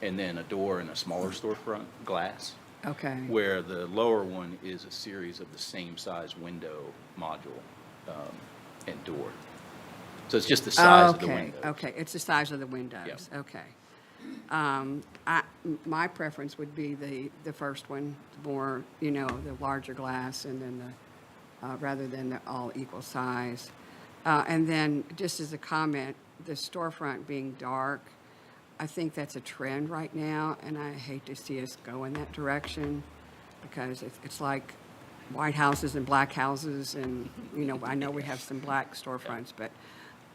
S9: and then a door and a smaller storefront, glass.
S3: Okay.
S9: Where the lower one is a series of the same size window module and door. So it's just the size of the windows.
S3: Okay, it's the size of the windows.
S9: Yep.
S3: Okay. My preference would be the first one, more, the larger glass, and then rather than the all equal size. And then, just as a comment, the storefront being dark, I think that's a trend right now, and I hate to see us go in that direction, because it's like white houses and black houses, and, I know we have some black storefronts, but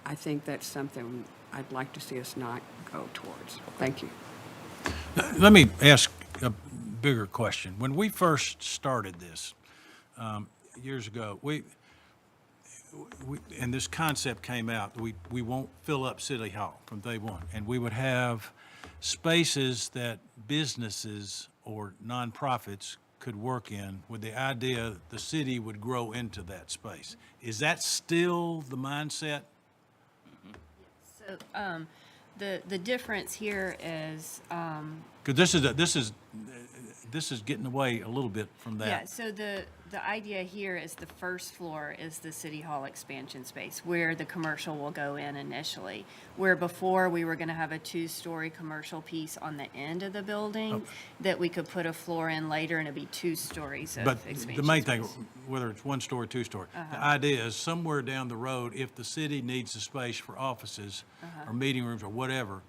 S3: I think that's something I'd like to see us not go towards. Thank you.
S1: Let me ask a bigger question. When we first started this years ago, and this concept came out, we won't fill up City Hall from day one, and we would have spaces that businesses or nonprofits could work in with the idea the city would grow into that space. Is that still the mindset?
S2: So, the difference here is,
S1: Because this is getting away a little bit from that.
S2: yeah, so the the idea here is the first floor is the City Hall expansion space where the commercial will go in initially. Where before, we were going to have a two-story commercial piece on the end of the building that we could put a floor in later and it'd be 2 stories of
S1: But
S2: expansion
S1: the main thing,
S2: space.
S1: whether it's 1 story, 2 story, the idea is somewhere down the road, if the city needs the space for offices or meeting rooms or whatever,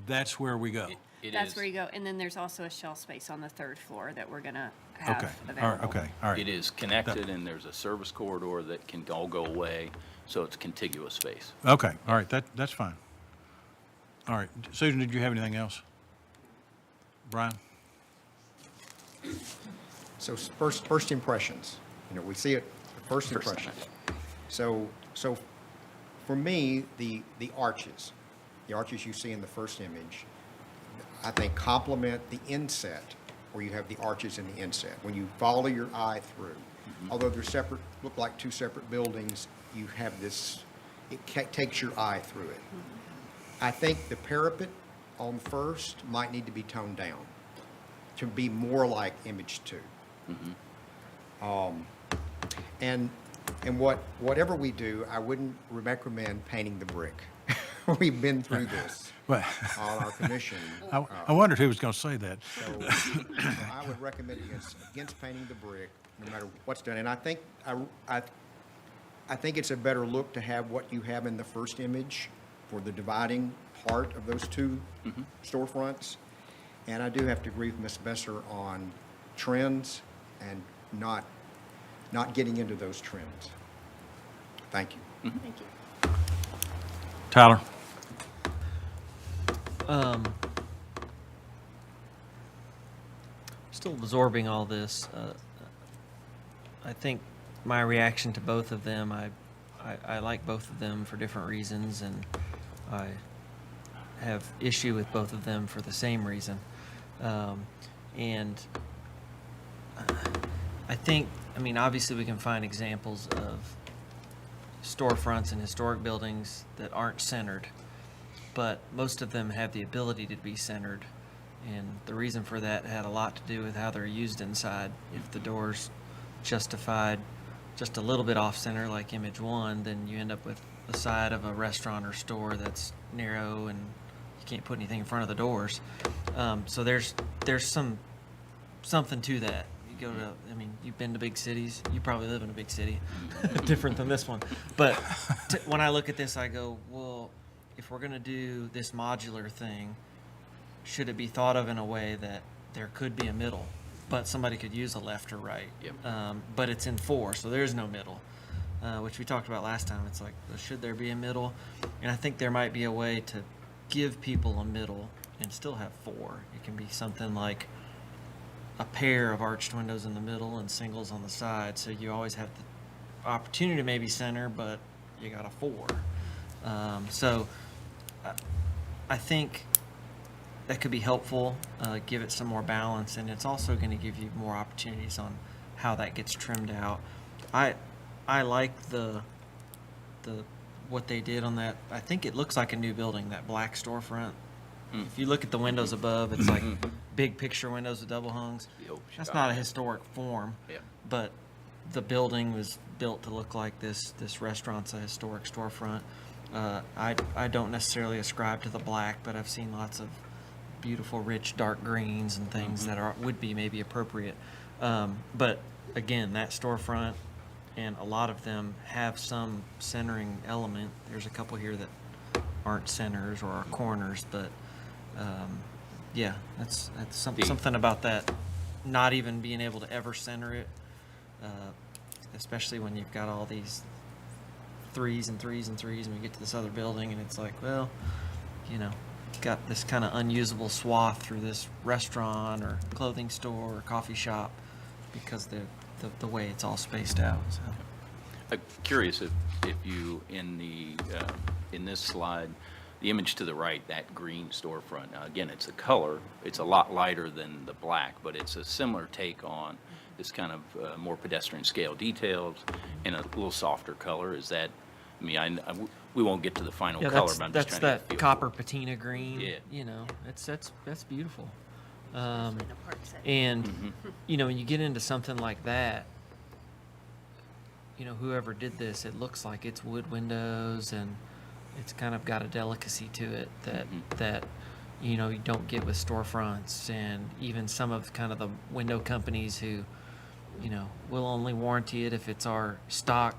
S1: that's where we go.
S9: It
S2: That's
S9: is-
S2: where you go. And then there's also a shelf space on the 3rd floor that we're going to
S1: Okay,
S2: have
S1: all right,
S2: available.
S1: okay, all right.
S9: It is connected, and there's a service corridor that can all go away, so it's contiguous space.
S1: Okay, all right, that's fine. All right, Susan, did you have anything else? Brian?
S4: So first impressions, we see it, first
S9: First
S4: impressions. So for me, the arches you see in the first image, I think complement the inset, where you have the arches in the inset. When you follow your eye through, although they're separate, look like 2 separate buildings, you have this, takes your eye through it. I think the parapet on first might need to be toned down to be more like image 2. And whatever we do, I wouldn't recommend painting the brick. We've been through this
S1: Well,
S4: on our commission.
S1: I wondered who was going to say that.
S4: So I would recommend against painting the brick, no matter what's done. And I think it's a better look to have what you have in the first image for the dividing part of those 2 storefronts. And I do have to agree with Ms. Besser on trends and not getting into those trends. Thank you.
S2: Thank you.
S1: Tyler?
S5: Still absorbing all this. I think my reaction to both of them, I like both of them for different reasons, and I have issue with both of them for the same reason. And I think, obviously we can find examples of storefronts in historic buildings that aren't centered, but most of them have the ability to be centered. And the reason for that had a lot to do with how they're used inside. If the door's justified just a little bit off center, like image 1, then you end up with the side of a restaurant or store that's narrow and you can't put anything in front of the doors. So there's something to that. You go to, you've been to big cities. You probably live in a big city, different than this one. But when I look at this, I go, well, if we're going to do this modular thing, should it be thought of in a way that there could be a middle, but somebody could use a left or right?
S9: Yep.
S5: But it's in 4, so there's no middle, which we talked about last time. It's like, well, should there be a middle? And I think there might be a way to give people a middle and still have 4. It can be something like a pair of arched windows in the middle and singles on the side, so you always have the opportunity to maybe center, but you got a 4. So I think that could be helpful, give it some more balance, and it's also going to give you more opportunities on how that gets trimmed out. I like the what they did on that. I think it looks like a new building, that black storefront. If you look at the windows above, it's like big picture windows with double hungs.
S9: The old
S5: That's
S9: Chicago.
S5: not a historic form,
S9: Yeah.
S5: but the building was built to look like this. This restaurant's a historic storefront. I don't necessarily ascribe to the black, but I've seen lots of beautiful, rich, dark greens and things that would be maybe appropriate. But again, that storefront, and a lot of them have some centering element. There's a couple here that aren't centers or are corners, but yeah, that's something about that not even being able to ever center it, especially when you've got all these 3s and 3s and 3s, and we get to this other building, and it's like, well, got this kind of unusable swath through this restaurant or clothing store or coffee shop because the way it's all spaced out. So.
S9: I'm curious if you, in this slide, the image to the right, that green storefront, now again, it's a color, it's a lot lighter than the black, but it's a similar take on this kind of more pedestrian scale details in a little softer color. Is that, we won't get to the final
S5: Yeah,
S9: color, but I'm just
S5: that's
S9: trying to
S5: that
S9: get a feel
S5: copper
S9: for it.
S5: patina green.
S9: Yeah.
S5: That's beautiful.
S2: In a park setting.
S5: And when you get into something like that, whoever did this, it looks like it's wood windows and it's kind of got a delicacy to it that you don't get with storefronts, and even some of kind of the window companies who, will only warranty it if it's our stock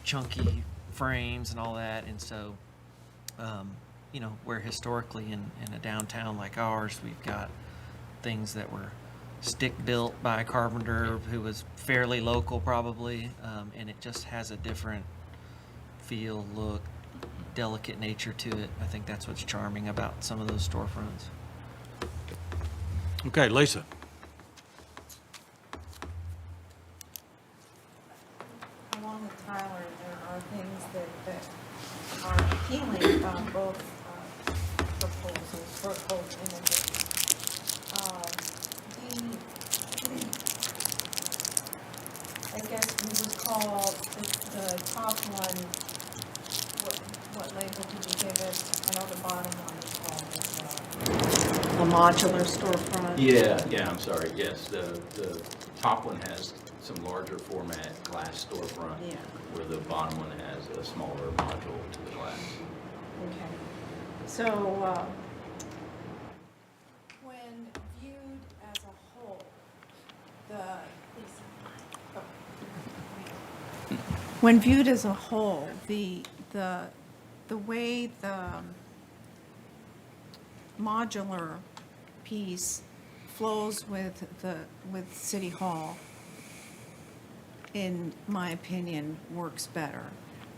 S5: chunky frames and all that. And so, where historically in a downtown like ours, we've got things that were stick built by a carpenter who was fairly local probably, and it just has a different feel, look, delicate nature to it. I think that's what's charming about some of those storefronts.
S1: Okay, Lisa.
S6: Along with Tyler, there are things that are appealing about both proposals, for both images. I guess we would call the top one, what label did you give it? I know the bottom one is called the modular storefront.
S9: Yeah, I'm sorry, yes, the top one has some larger format glass storefront,
S6: Yeah.
S9: where the bottom one has a smaller module to the glass.
S6: Okay. So, when viewed as a whole, when viewed as a whole, the way the modular piece flows with City Hall, in my opinion, works better.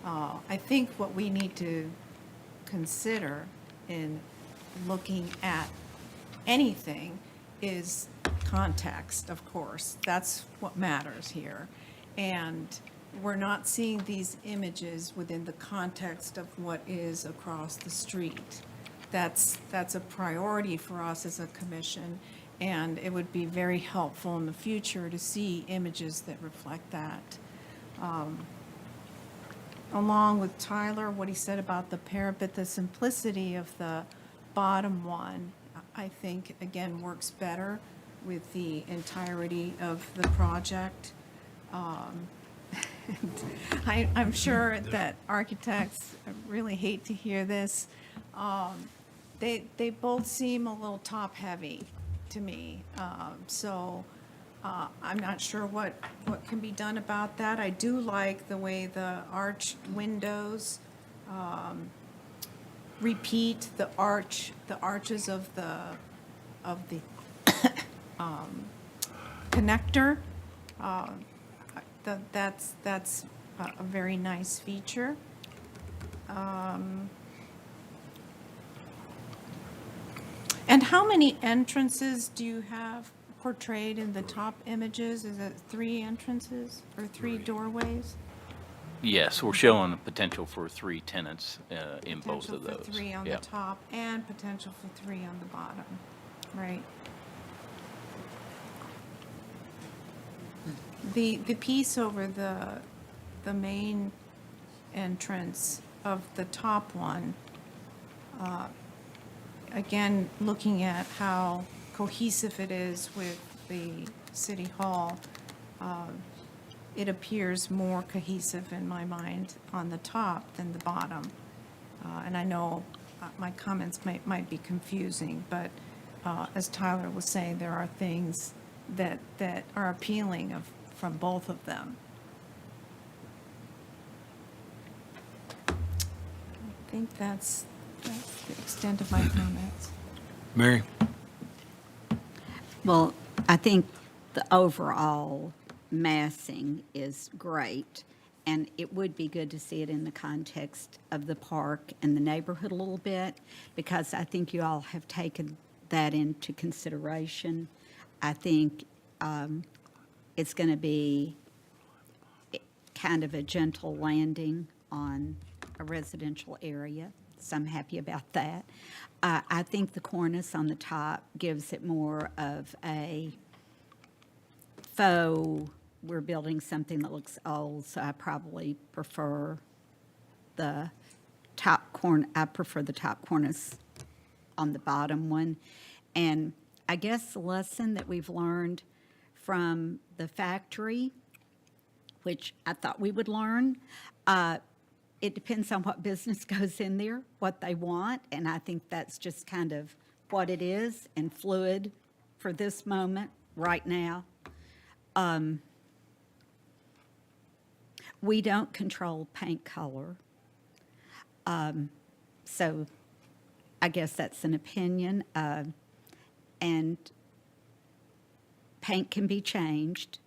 S6: I think what we need to consider in looking at anything is context, of course. That's what matters here. And we're not seeing these images within the context of what is across the street. That's a priority for us as a commission, and it would be very helpful in the future to see images that reflect that. Along with Tyler, what he said about the parapet, the simplicity of the bottom one, I think, again, works better with the entirety of the project. I'm sure that architects really hate to hear this. They both seem a little top-heavy to me. So I'm not sure what can be done about that. I do like the way the arched windows repeat the arches of the connector. That's a very nice feature. And how many entrances do you have portrayed in the top images? Is it 3 entrances or 3 doorways?
S9: Yes, we're showing the potential for 3 tenants in both of those.
S6: Potential for 3 on the
S9: Yep.
S6: top and potential for 3 on the bottom, right? The piece over the main entrance of the top one, again, looking at how cohesive it is with the City Hall, it appears more cohesive in my mind on the top than the bottom. And I know my comments might be confusing, but as Tyler was saying, there are things that are appealing from both of them. I think that's the extent of my comments.
S1: Mary?
S7: Well, I think the overall massing is great, and it would be good to see it in the context of the park and the neighborhood a little bit, because I think you all have taken that into consideration. I think it's going to be kind of a gentle landing on a residential area, so I'm happy about that. I think the cornice on the top gives it more of a faux, we're building something that looks old, so I probably prefer the top cornice on the bottom one. And I guess the lesson that we've learned from the factory, which I thought we would learn. It depends on what business goes in there, what they want, and I think that's just kind of what it is and fluid for this moment, right now. We don't control paint color. So I guess that's an opinion. And paint can be changed.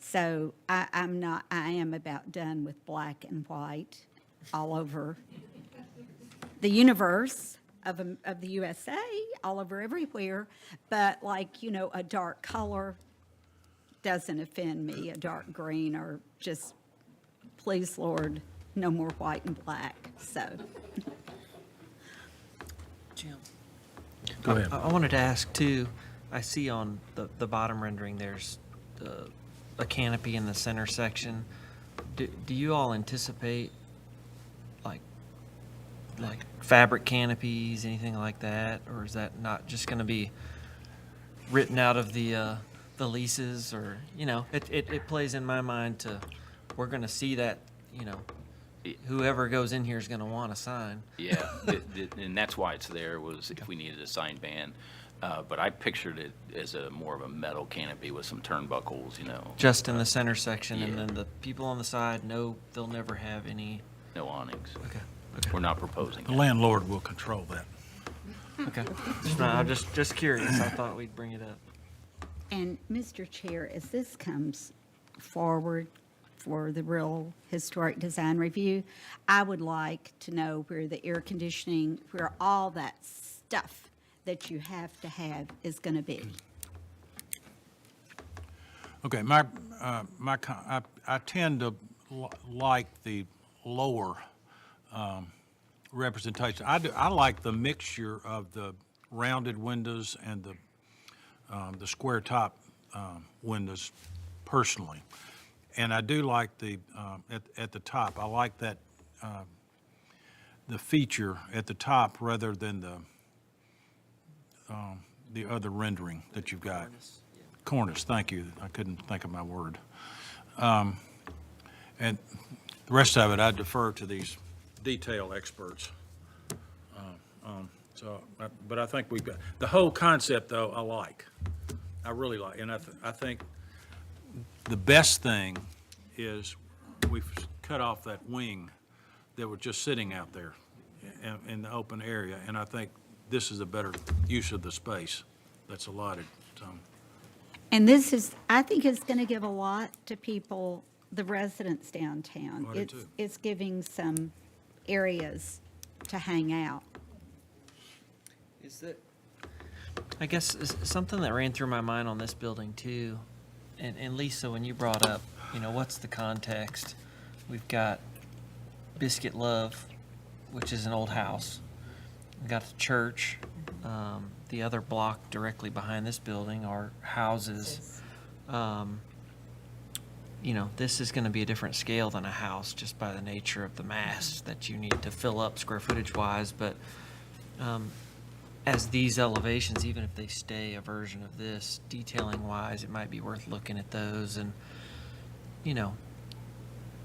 S7: So I am about done with black and white all over the universe of the USA, all over everywhere. But like, you know, a dark color doesn't offend me, a dark green, or just, please, Lord, no more white and black, so.
S5: Jim.
S1: Go ahead.
S5: I wanted to ask too, I see on the bottom rendering, there's a canopy in the center section. Do you all anticipate like fabric canopies, anything like that? Or is that not just gonna be written out of the leases? Or, you know, it plays in my mind to, we're gonna see that, you know, whoever goes in here is gonna want a sign.
S9: Yeah, and that's why it's there, was if we needed a sign ban. But I pictured it as more of a metal canopy with some turnbuckles, you know.
S5: Just in the center section, and
S9: Yeah.
S5: then the people on the side, no, they'll never have any.
S9: No awnings.
S5: Okay.
S9: We're not proposing
S1: The
S9: that.
S1: landlord will control that.
S5: Okay. I'm just curious. I thought we'd bring it up.
S7: And Mr. Chair, as this comes forward for the real historic design review, I would like to know where the air conditioning, where all that stuff that you have to have is going to be.
S1: Okay, I tend to like the lower representation. I like the mixture of the rounded windows and the square top windows personally. And I do like at the top, I like that, the feature at the top rather than the other rendering that you've got. Cornice, thank you. I couldn't think of my word. And the rest of it, I defer to these detail experts. But I think we've got, the whole concept, though, I really like. And I think the best thing is we've cut off that wing that was just sitting out there in the open area. And I think this is a better use of the space that's allotted. So,
S7: And this is, I think it's going to give a lot to people, the residents downtown.
S1: I do too.
S7: It's giving some areas to hang out.
S5: Is that? I guess something that ran through my mind on this building too, and Lisa, when you brought up, you know, what's the context? We've got Biscuit Love, which is an old house. We've got the church. The other block directly behind this building are houses. You know, this is going to be a different scale than a house just by the nature of the mass that you need to fill up square footage wise. But as these elevations, even if they stay a version of this, detailing wise, it might be worth looking at those and, you know,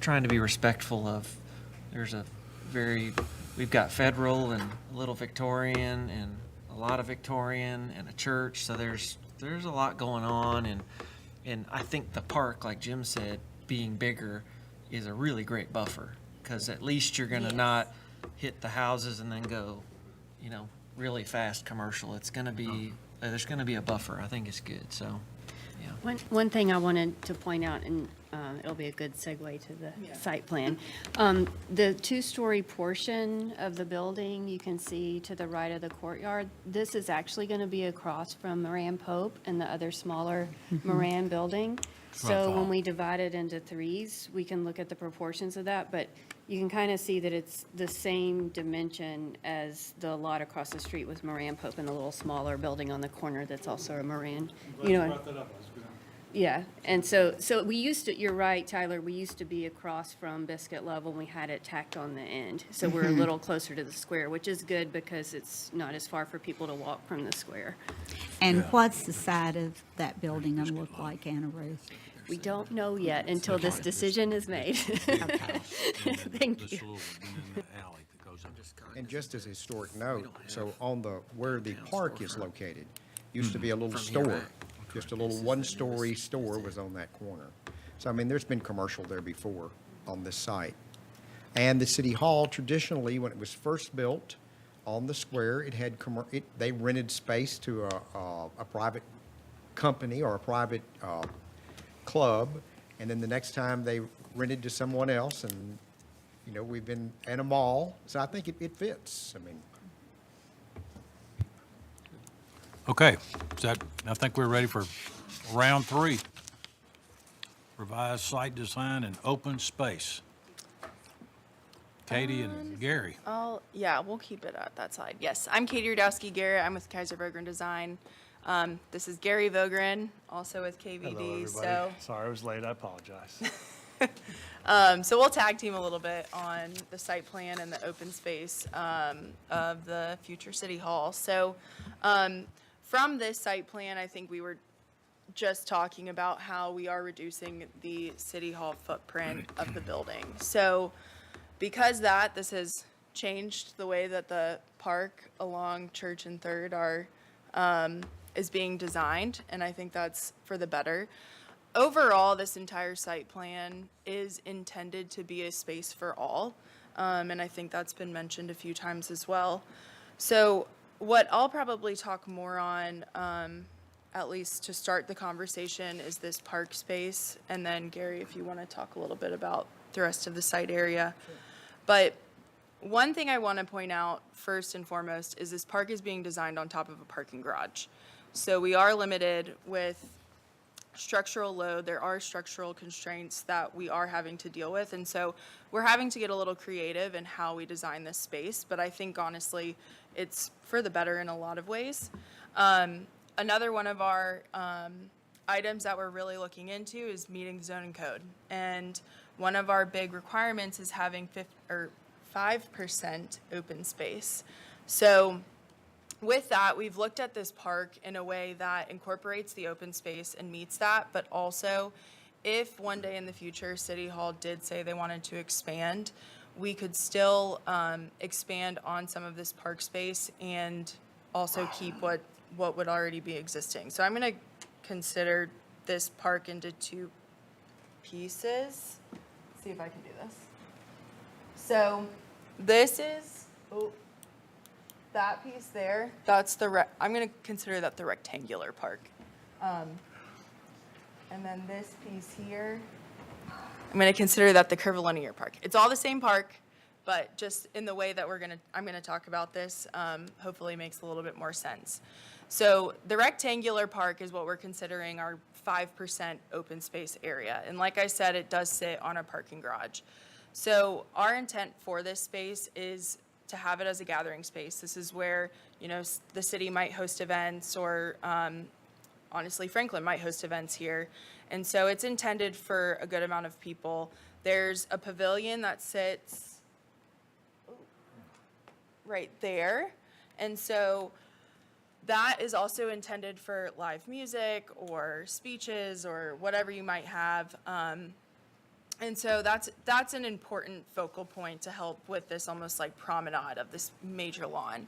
S5: trying to be respectful of, we've got Federal and a little Victorian and a lot of Victorian and a church, so there's a lot going on, and I think the park, like Jim said, being bigger is a really great buffer, because at least you're gonna not hit the houses and then go, you know, really fast commercial. It's gonna be, there's gonna be a buffer. I think it's good, so, yeah.
S2: One thing I wanted to point out, and it'll be a good segue to the site plan. The two-story portion of the building, you can see to the right of the courtyard, this is actually going to be across from Moran Pope and the other smaller Moran building. So when we divide it into threes, we can look at the proportions of that, but you can kind of see that it's the same dimension as the lot across the street with Moran Pope and the little smaller building on the corner that's also a Moran. You know. Yeah, and so we used to, you're right, Tyler, we used to be across from Biscuit Love when we had it tacked on the end. So we're a little closer to the square, which is good because it's not as far for people to walk from the square.
S7: And what's the side of that building going to look like, Anna Ruth?
S2: We don't know yet until this decision is made. Thank you.
S4: And just as a historic note, so on the, where the park is located, used to be a little store, just a little one-story store was on that corner. So, I mean, there's been commercial there before on this site. And the city hall traditionally, when it was first built on the square, it had, they rented space to a private company or a private club. And then the next time they rented to someone else, and, you know, we've been in a mall. So I think it fits. I mean,
S1: Okay, I think we're ready for round 3. Revised site design and open space. Katie and Gary.
S10: Yeah, we'll keep it at that side. Yes, I'm Katie Rudowski Garrett. I'm with Kaiser Vogren Design. This is Gary Vogren, also with KVD.
S11: Hello, everybody.
S10: So,
S11: Sorry I was late. I apologize.
S10: so we'll tag team a little bit on the site plan and the open space of the future city hall. So, from this site plan, I think we were just talking about how we are reducing the city hall footprint of the building. So, because this has changed the way that the park along Church and Third is being designed, and I think that's for the better. Overall, this entire site plan is intended to be a space for all, and I think that's been mentioned a few times as well. So what I'll probably talk more on, at least to start the conversation, is this park space, and then Gary, if you want to talk a little bit about the rest of the site area. But one thing I want to point out first and foremost is this park is being designed on top of a parking garage. So we are limited with structural load. There are structural constraints that we are having to deal with. And so we're having to get a little creative in how we design this space. But I think honestly, it's for the better in a lot of ways. Another one of our items that we're really looking into is meeting the zoning code. And one of our big requirements is having 5% open space. So with that, we've looked at this park in a way that incorporates the open space and meets that, but also if one day in the future City Hall did say they wanted to expand, we could still expand on some of this park space and also keep what would already be existing. So I'm going to consider this park into 2 pieces. Let's see if I can do this. So this is, that piece there, that's I'm going to consider that the rectangular park. And then this piece here, I'm going to consider that the curvilinear park. It's all the same park, but just in the way that I'm going to talk about this, hopefully makes a little bit more sense. So the rectangular park is what we're considering our 5% open space area. And like I said, it does sit on a parking garage. So our intent for this space is to have it as a gathering space. This is where, you know, the city might host events, or honestly, Franklin might host events here. And so it's intended for a good amount of people. There's a pavilion that sits right there. And so that is also intended for live music or speeches or whatever you might have. And so that's an important focal point to help with this almost like promenade of this major lawn.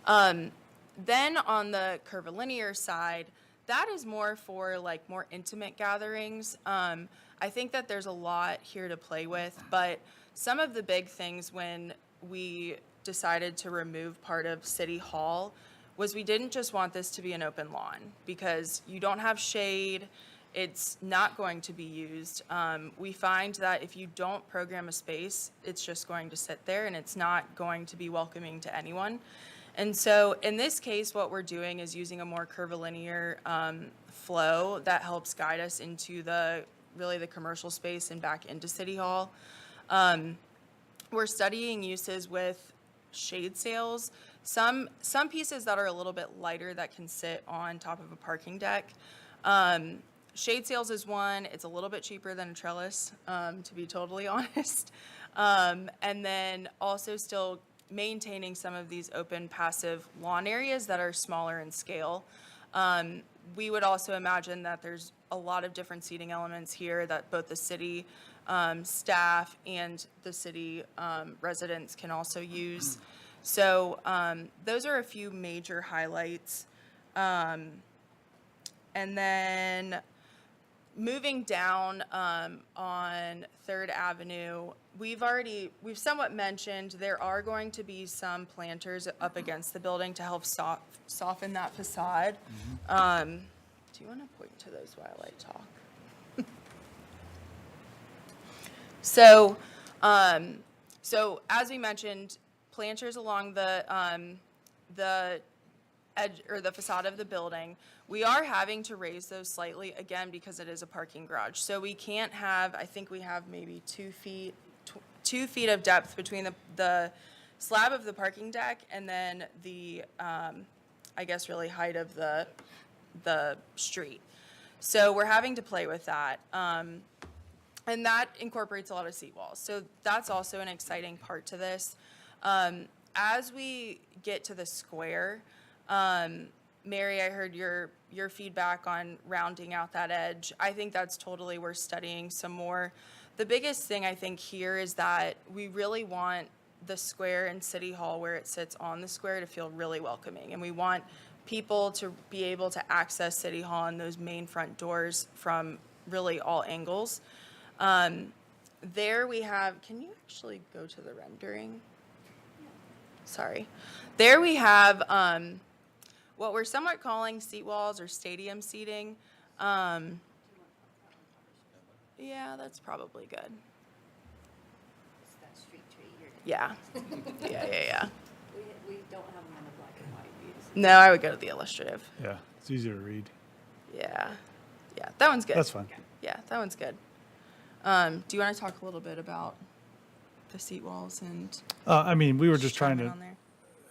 S10: Then on the curvilinear side, that is more for like more intimate gatherings. I think that there's a lot here to play with, but some of the big things when we decided to remove part of City Hall was we didn't just want this to be an open lawn, because you don't have shade. It's not going to be used. We find that if you don't program a space, it's just going to sit there and it's not going to be welcoming to anyone. And so in this case, what we're doing is using a more curvilinear flow that helps guide us into really the commercial space and back into City Hall. We're studying uses with shade sails. Some pieces that are a little bit lighter that can sit on top of a parking deck. Shade sails is one. It's a little bit cheaper than a trellis, to be totally honest. And then also still maintaining some of these open passive lawn areas that are smaller in scale. We would also imagine that there's a lot of different seating elements here that both the city staff and the city residents can also use. So those are a few major highlights. And then moving down on Third Avenue, we've somewhat mentioned there are going to be some planters up against the building to help soften that facade. Do you want to point to those while I talk? So as we mentioned, planters along the edge or the facade of the building. We are having to raise those slightly, again, because it is a parking garage. So we can't have, I think we have maybe 2 feet of depth between the slab of the parking deck and then the, I guess, really height of the street. So we're having to play with that. And that incorporates a lot of seat walls. So that's also an exciting part to this. As we get to the square, Mary, I heard your feedback on rounding out that edge. I think that's totally worth studying some more. The biggest thing I think here is that we really want the square in City Hall, where it sits on the square, to feel really welcoming. And we want people to be able to access City Hall and those main front doors from really all angles. There we have, can you actually go to the rendering? Sorry. There we have what we're somewhat calling seat walls or stadium seating. Yeah, that's probably good. Yeah. Yeah.
S2: We don't have them in the black and white views.
S10: No, I would go to the illustrative.
S11: Yeah, it's easier to read.
S10: Yeah. Yeah, that one's good.
S11: That's fine.
S10: Yeah, that one's good. Do you want to talk a little bit about the seat walls and
S11: I mean, we were just trying
S10: structure
S11: to,
S10: on there?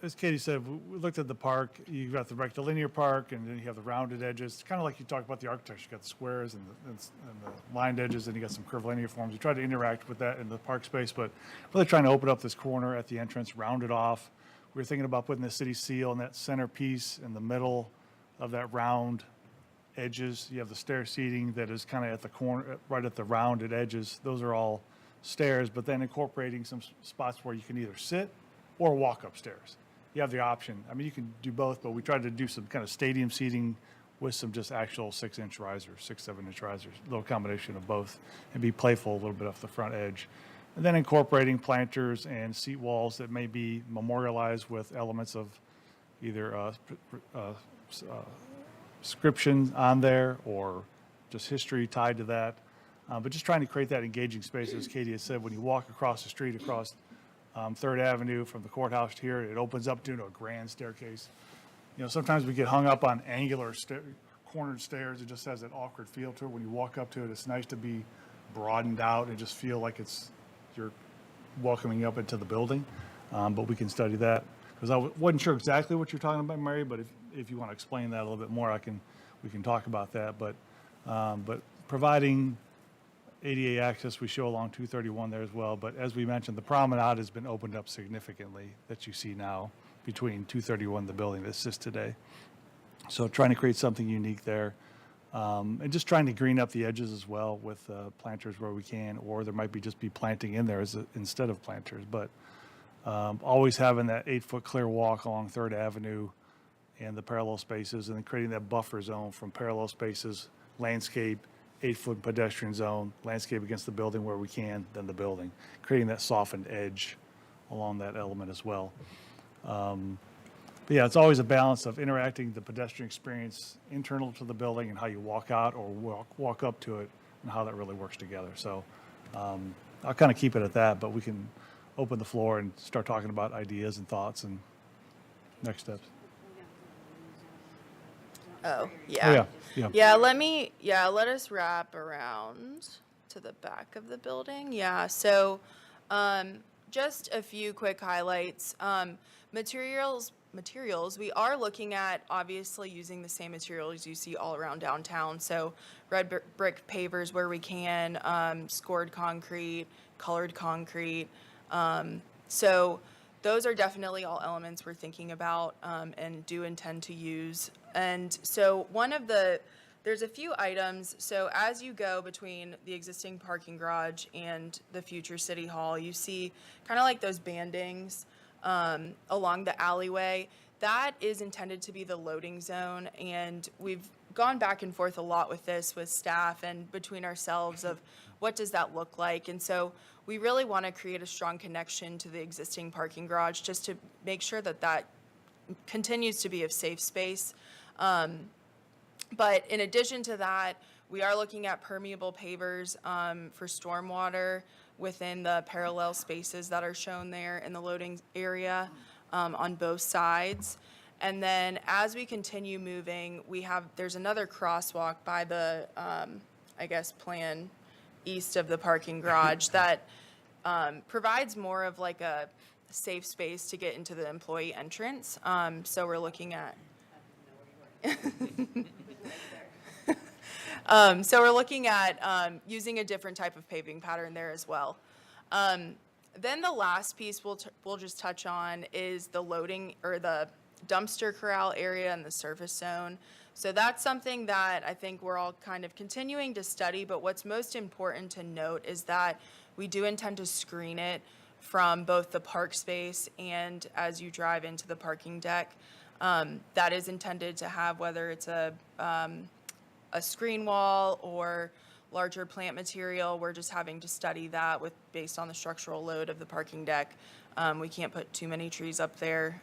S11: as Katie said, we looked at the park. You've got the rectilinear park, and then you have the rounded edges. Kind of like you talked about the architecture. You got the squares and the lined edges, and you got some curvilinear forms. We tried to interact with that in the park space, but really trying to open up this corner at the entrance, round it off. We were thinking about putting the city seal in that center piece in the middle of that round edges. You have the stair seating that is kind of at the corner, right at the rounded edges. Those are all stairs, but then incorporating some spots where you can either sit or walk upstairs. You have the option. I mean, you can do both, but we tried to do some kind of stadium seating with some just actual 6-inch risers, 7-inch risers, a little combination of both, and be playful a little bit off the front edge. And then incorporating planters and seat walls that may be memorialized with elements of either inscription on there or just history tied to that. But just trying to create that engaging space, as Katie has said, when you walk across the street, across Third Avenue from the courthouse to here, it opens up to a grand staircase. You know, sometimes we get hung up on angular cornered stairs. It just has that awkward feel to it. When you walk up to it, it's nice to be broadened out and just feel like you're welcoming up into the building. But we can study that, because I wasn't sure exactly what you're talking about, Mary, but if you want to explain that a little bit more, we can talk about that. But providing ADA access, we show along 231 there as well. But as we mentioned, the promenade has been opened up significantly that you see now between 231 and the building that sits today. So trying to create something unique there. And just trying to green up the edges as well with planters where we can, or there might just be planting in there instead of planters. But always having that 8-foot clear walk along Third Avenue and the parallel spaces, and then creating that buffer zone from parallel spaces, landscape, 8-foot pedestrian zone, landscape against the building where we can, then the building, creating that softened edge along that element as well. But yeah, it's always a balance of interacting the pedestrian experience internal to the building and how you walk out or walk up to it, and how that really works together. So I'll kind of keep it at that, but we can open the floor and start talking about ideas and thoughts and next steps.
S10: Oh,
S11: Oh,
S10: yeah.
S11: yeah.
S10: Let us wrap around to the back of the building. Yeah, so just a few quick highlights. Materials, we are looking at obviously using the same materials you see all around downtown. So red brick pavers where we can, scored concrete, colored concrete. So those are definitely all elements we're thinking about and do intend to use. And so one of the there's a few items. So as you go between the existing parking garage and the future city hall, you see kind of like those bandings along the alleyway. That is intended to be the loading zone, and we've gone back and forth a lot with this with staff and between ourselves of what does that look like. And so we really want to create a strong connection to the existing parking garage just to make sure that that continues to be a safe space. But in addition to that, we are looking at permeable pavers for stormwater within the parallel spaces that are shown there in the loading area on both sides. And then as we continue moving, there's another crosswalk by the, I guess, plan east of the parking garage that provides more of like a safe space to get into the employee entrance. So we're looking at using a different type of paving pattern there as well. Then the last piece we'll just touch on is the loading or the dumpster corral area and the service zone. So that's something that I think we're all kind of continuing to study, but what's most important to note is that we do intend to screen it from both the park space and as you drive into the parking deck. That is intended to have, whether it's a screen wall or larger plant material, we're just having to study that based on the structural load of the parking deck. We can't put too many trees up there.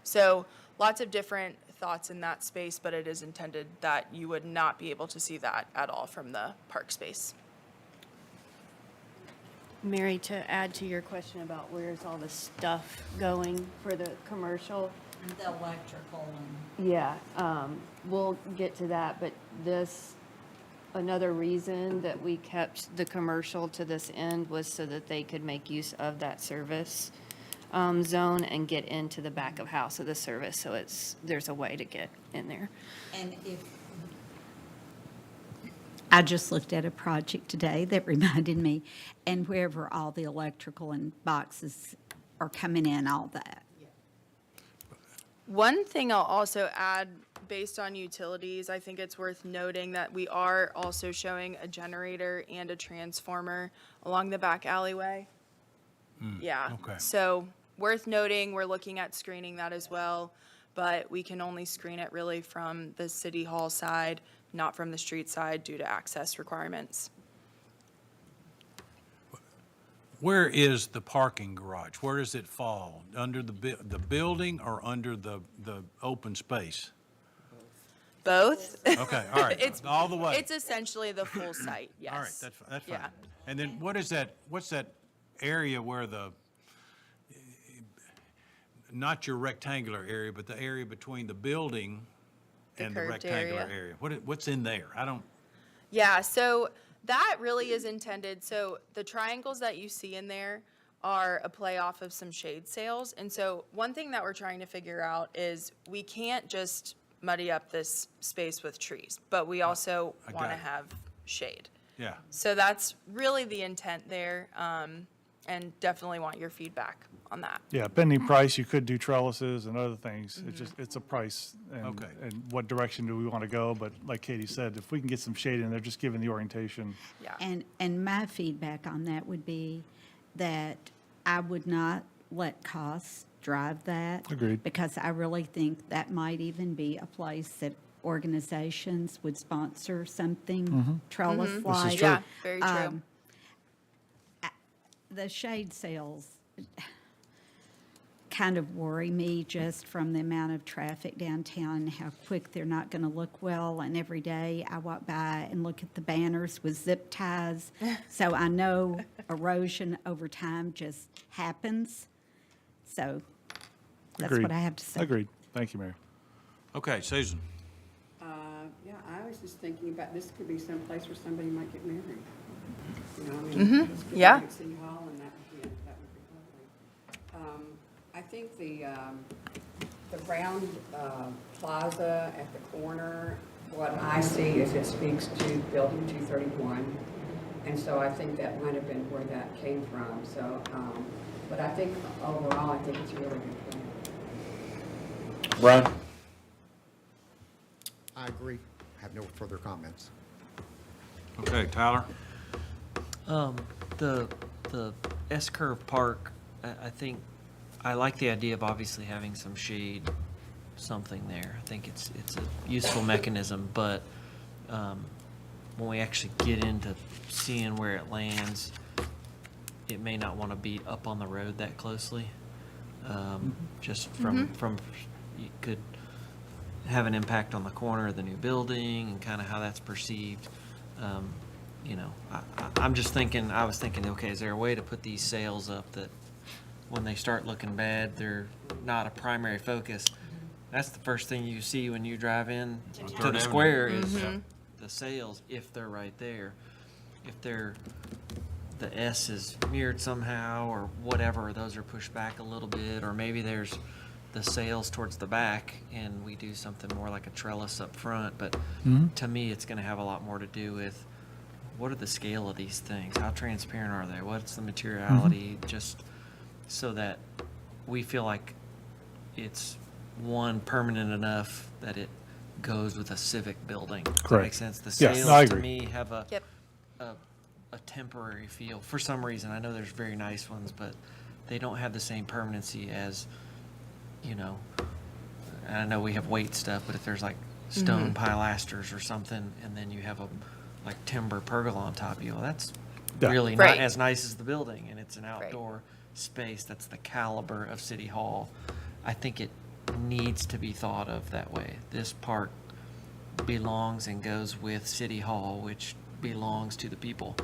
S10: So lots of different thoughts in that space, but it is intended that you would not be able to see that at all from the park space.
S2: Mary, to add to your question about where's all the stuff going for the commercial,
S7: The electrical and.
S2: yeah, we'll get to that, but another reason that we kept the commercial to this end was so that they could make use of that service zone and get into the back of house of the service, so there's a way to get in there.
S7: And I just looked at a project today that reminded me, and wherever all the electrical and boxes are coming in, all that.
S10: One thing I'll also add, based on utilities, I think it's worth noting that we are also showing a generator and a transformer along the back alleyway. Yeah.
S1: okay.
S10: So worth noting, we're looking at screening that as well, but we can only screen it really from the city hall side, not from the street side due to access requirements.
S1: Where is the parking garage? Where does it fall? Under the building or under the open space?
S10: Both.
S1: Okay, all right,
S10: It's
S1: all the way.
S10: It's essentially the full site, yes.
S1: All right, that's fine.
S10: Yeah.
S1: And then what's that area where not your rectangular area, but the area between the building
S10: The
S1: and the
S10: curved
S1: rectangular
S10: area.
S1: area? What's in there?
S10: Yeah, so that really is intended, so the triangles that you see in there are a play off of some shade sails. And so one thing that we're trying to figure out is we can't just muddy up this space with trees, but we also
S1: I
S10: want
S1: got
S10: to
S1: it.
S10: have shade.
S1: Yeah,
S10: So that's really the intent there, and definitely want your feedback on that.
S11: Yeah, pending price, you could do trellises and other things. It's a price. And-
S1: Okay.
S11: And what direction do we want to go? But like Katie said, if we can get some shade in there, just given the orientation.
S10: Yeah.
S7: And my feedback on that would be that I would not let costs drive that.
S11: Agreed.
S7: Because I really think that might even be a place that organizations would sponsor something trellis-like.
S10: Yeah, very true.
S7: The shade sails kind of worry me just from the amount of traffic downtown, how quick they're not going to look well. And every day I walk by and look at the banners with zip ties. So I know erosion over time just happens. So that's
S11: Agreed.
S7: what I have to say.
S11: Agreed. Thank you, Mayor.
S1: okay, Susan.
S3: Yeah, I was just thinking about this could be some place where somebody might get married. You know, I mean, this could be
S10: yeah.
S3: at City Hall, and that would be lovely. I think the round plaza at the corner, what I see is it speaks to Building 231, and so I think that might have been where that came from. So, but I think overall, I think it's a really good plan.
S9: Brian?
S4: I agree. have no further comments.
S1: Okay, Tyler?
S5: The S-curve park, I think, I like the idea of obviously having some shade, something there. I think it's a useful mechanism, but when we actually get into seeing where it lands, it may not want to be up on the road that closely. Just from, you could have an impact on the corner of the new building and kind of how that's perceived. You know, I'm just thinking, I was thinking, okay, is there a way to put these sails up that when they start looking bad, they're not a primary focus? That's the first thing you see when you drive in to
S1: Third
S5: the
S1: Avenue.
S5: square is the sails, if they're right there. If they're, the S is mirrored somehow or whatever, those are pushed back a little bit, or maybe there's the sails towards the back and we do something more like a trellis up front. But to me, it's gonna have a lot more to do with what are the scale of these things? How transparent are they? What's the materiality? Just so that we feel like it's, one, permanent enough that it goes with a civic building. Does that make
S11: Correct.
S5: sense? The
S11: Yes, no, I
S5: sails to
S11: agree.
S5: me have a
S10: Yep.
S5: a temporary feel for some reason. I know there's very nice ones, but they don't have the same permanency as, you know, and I know we have weight stuff, but if there's like stone pilasters or something, and then you have a like timber pergola on top of you, well, that's
S11: Yeah.
S5: really
S10: Right.
S5: not as nice as the building, and it's an outdoor space. That's the caliber of City Hall. I think it needs to be thought of that way. This park belongs and goes with City Hall, which belongs to the people.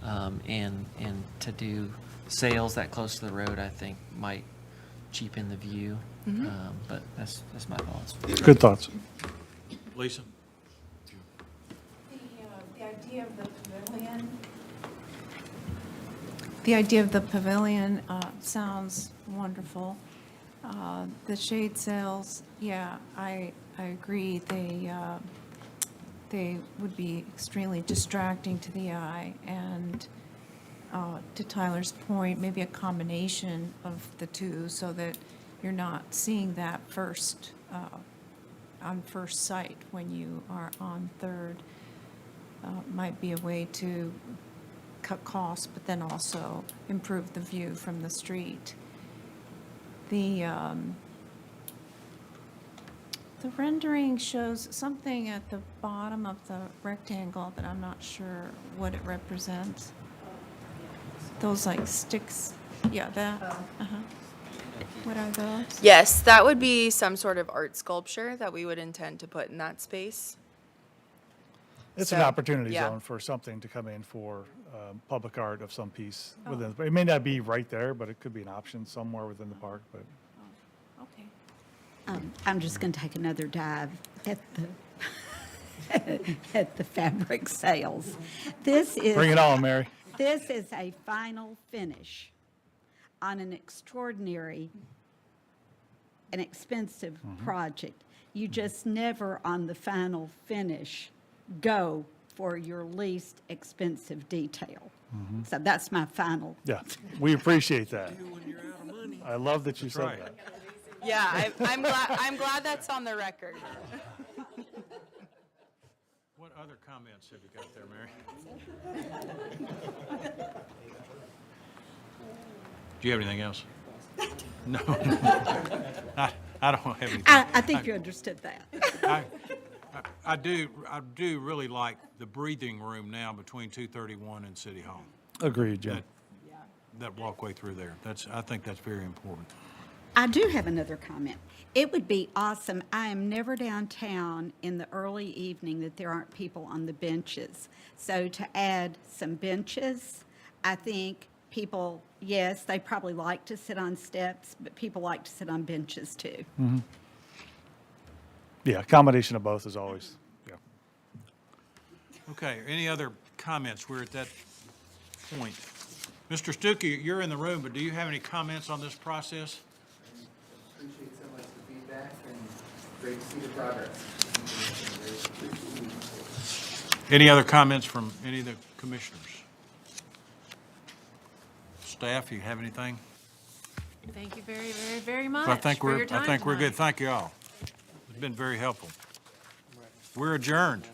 S5: And to do sales that close to the road, I think might cheapen the view. But that's my thoughts.
S11: Good thoughts.
S1: Lisa?
S6: The idea of the pavilion. The idea of the pavilion sounds wonderful. The shade sails, yeah, I agree. They would be extremely distracting to the eye. And to Tyler's point, maybe a combination of the two so that you're not seeing that first, on first sight when you are on Third. Might be a way to cut costs, but then also improve the view from the street. The rendering shows something at the bottom of the rectangle that I'm not sure what it represents. Those like sticks, yeah, that, What are those?
S10: Yes, that would be some sort of art sculpture that we would intend to put in that space.
S11: It's an
S10: So,
S11: opportunity
S10: yeah.
S11: zone for something to come in for public art of some piece within. It may not be right there, but it could be an option somewhere within the park. But
S6: Okay.
S7: I'm just going to take another dive at the, at the fabric sales. This is.
S11: bring it on, Mary.
S7: This is a final finish on an extraordinary and expensive project. You just never, on the final finish, go for your least expensive detail. So that's my final.
S11: Yeah, we appreciate that. I love that you said
S1: right.
S11: that.
S10: Yeah, I'm glad that's on the record.
S1: What other comments have you got there, Mary? Do you have anything else? No. I don't have anything.
S7: I think you understood that.
S1: I do really like the breathing room now between 231 and City Hall.
S11: Agreed, Jim.
S1: That walkway through there. I think that's very important.
S7: I do have another comment. It would be awesome. I am never downtown in the early evening that there aren't people on the benches. So to add some benches, I think people, yes, they probably like to sit on steps, but people like to sit on benches too.
S11: Yeah, combination of both is always, yeah.
S1: Okay, any other comments? We're at that point. Mr. Stuckey, you're in the room, but do you have any comments on this process?
S12: Appreciate so much the feedback and great to see the progress.
S1: Any other comments from any of the commissioners? Staff, you have anything?
S8: Thank you very, very, very much
S1: I think
S8: for your time
S1: we're good.
S8: tonight.
S1: Thank you all. It's been very helpful. We're adjourned.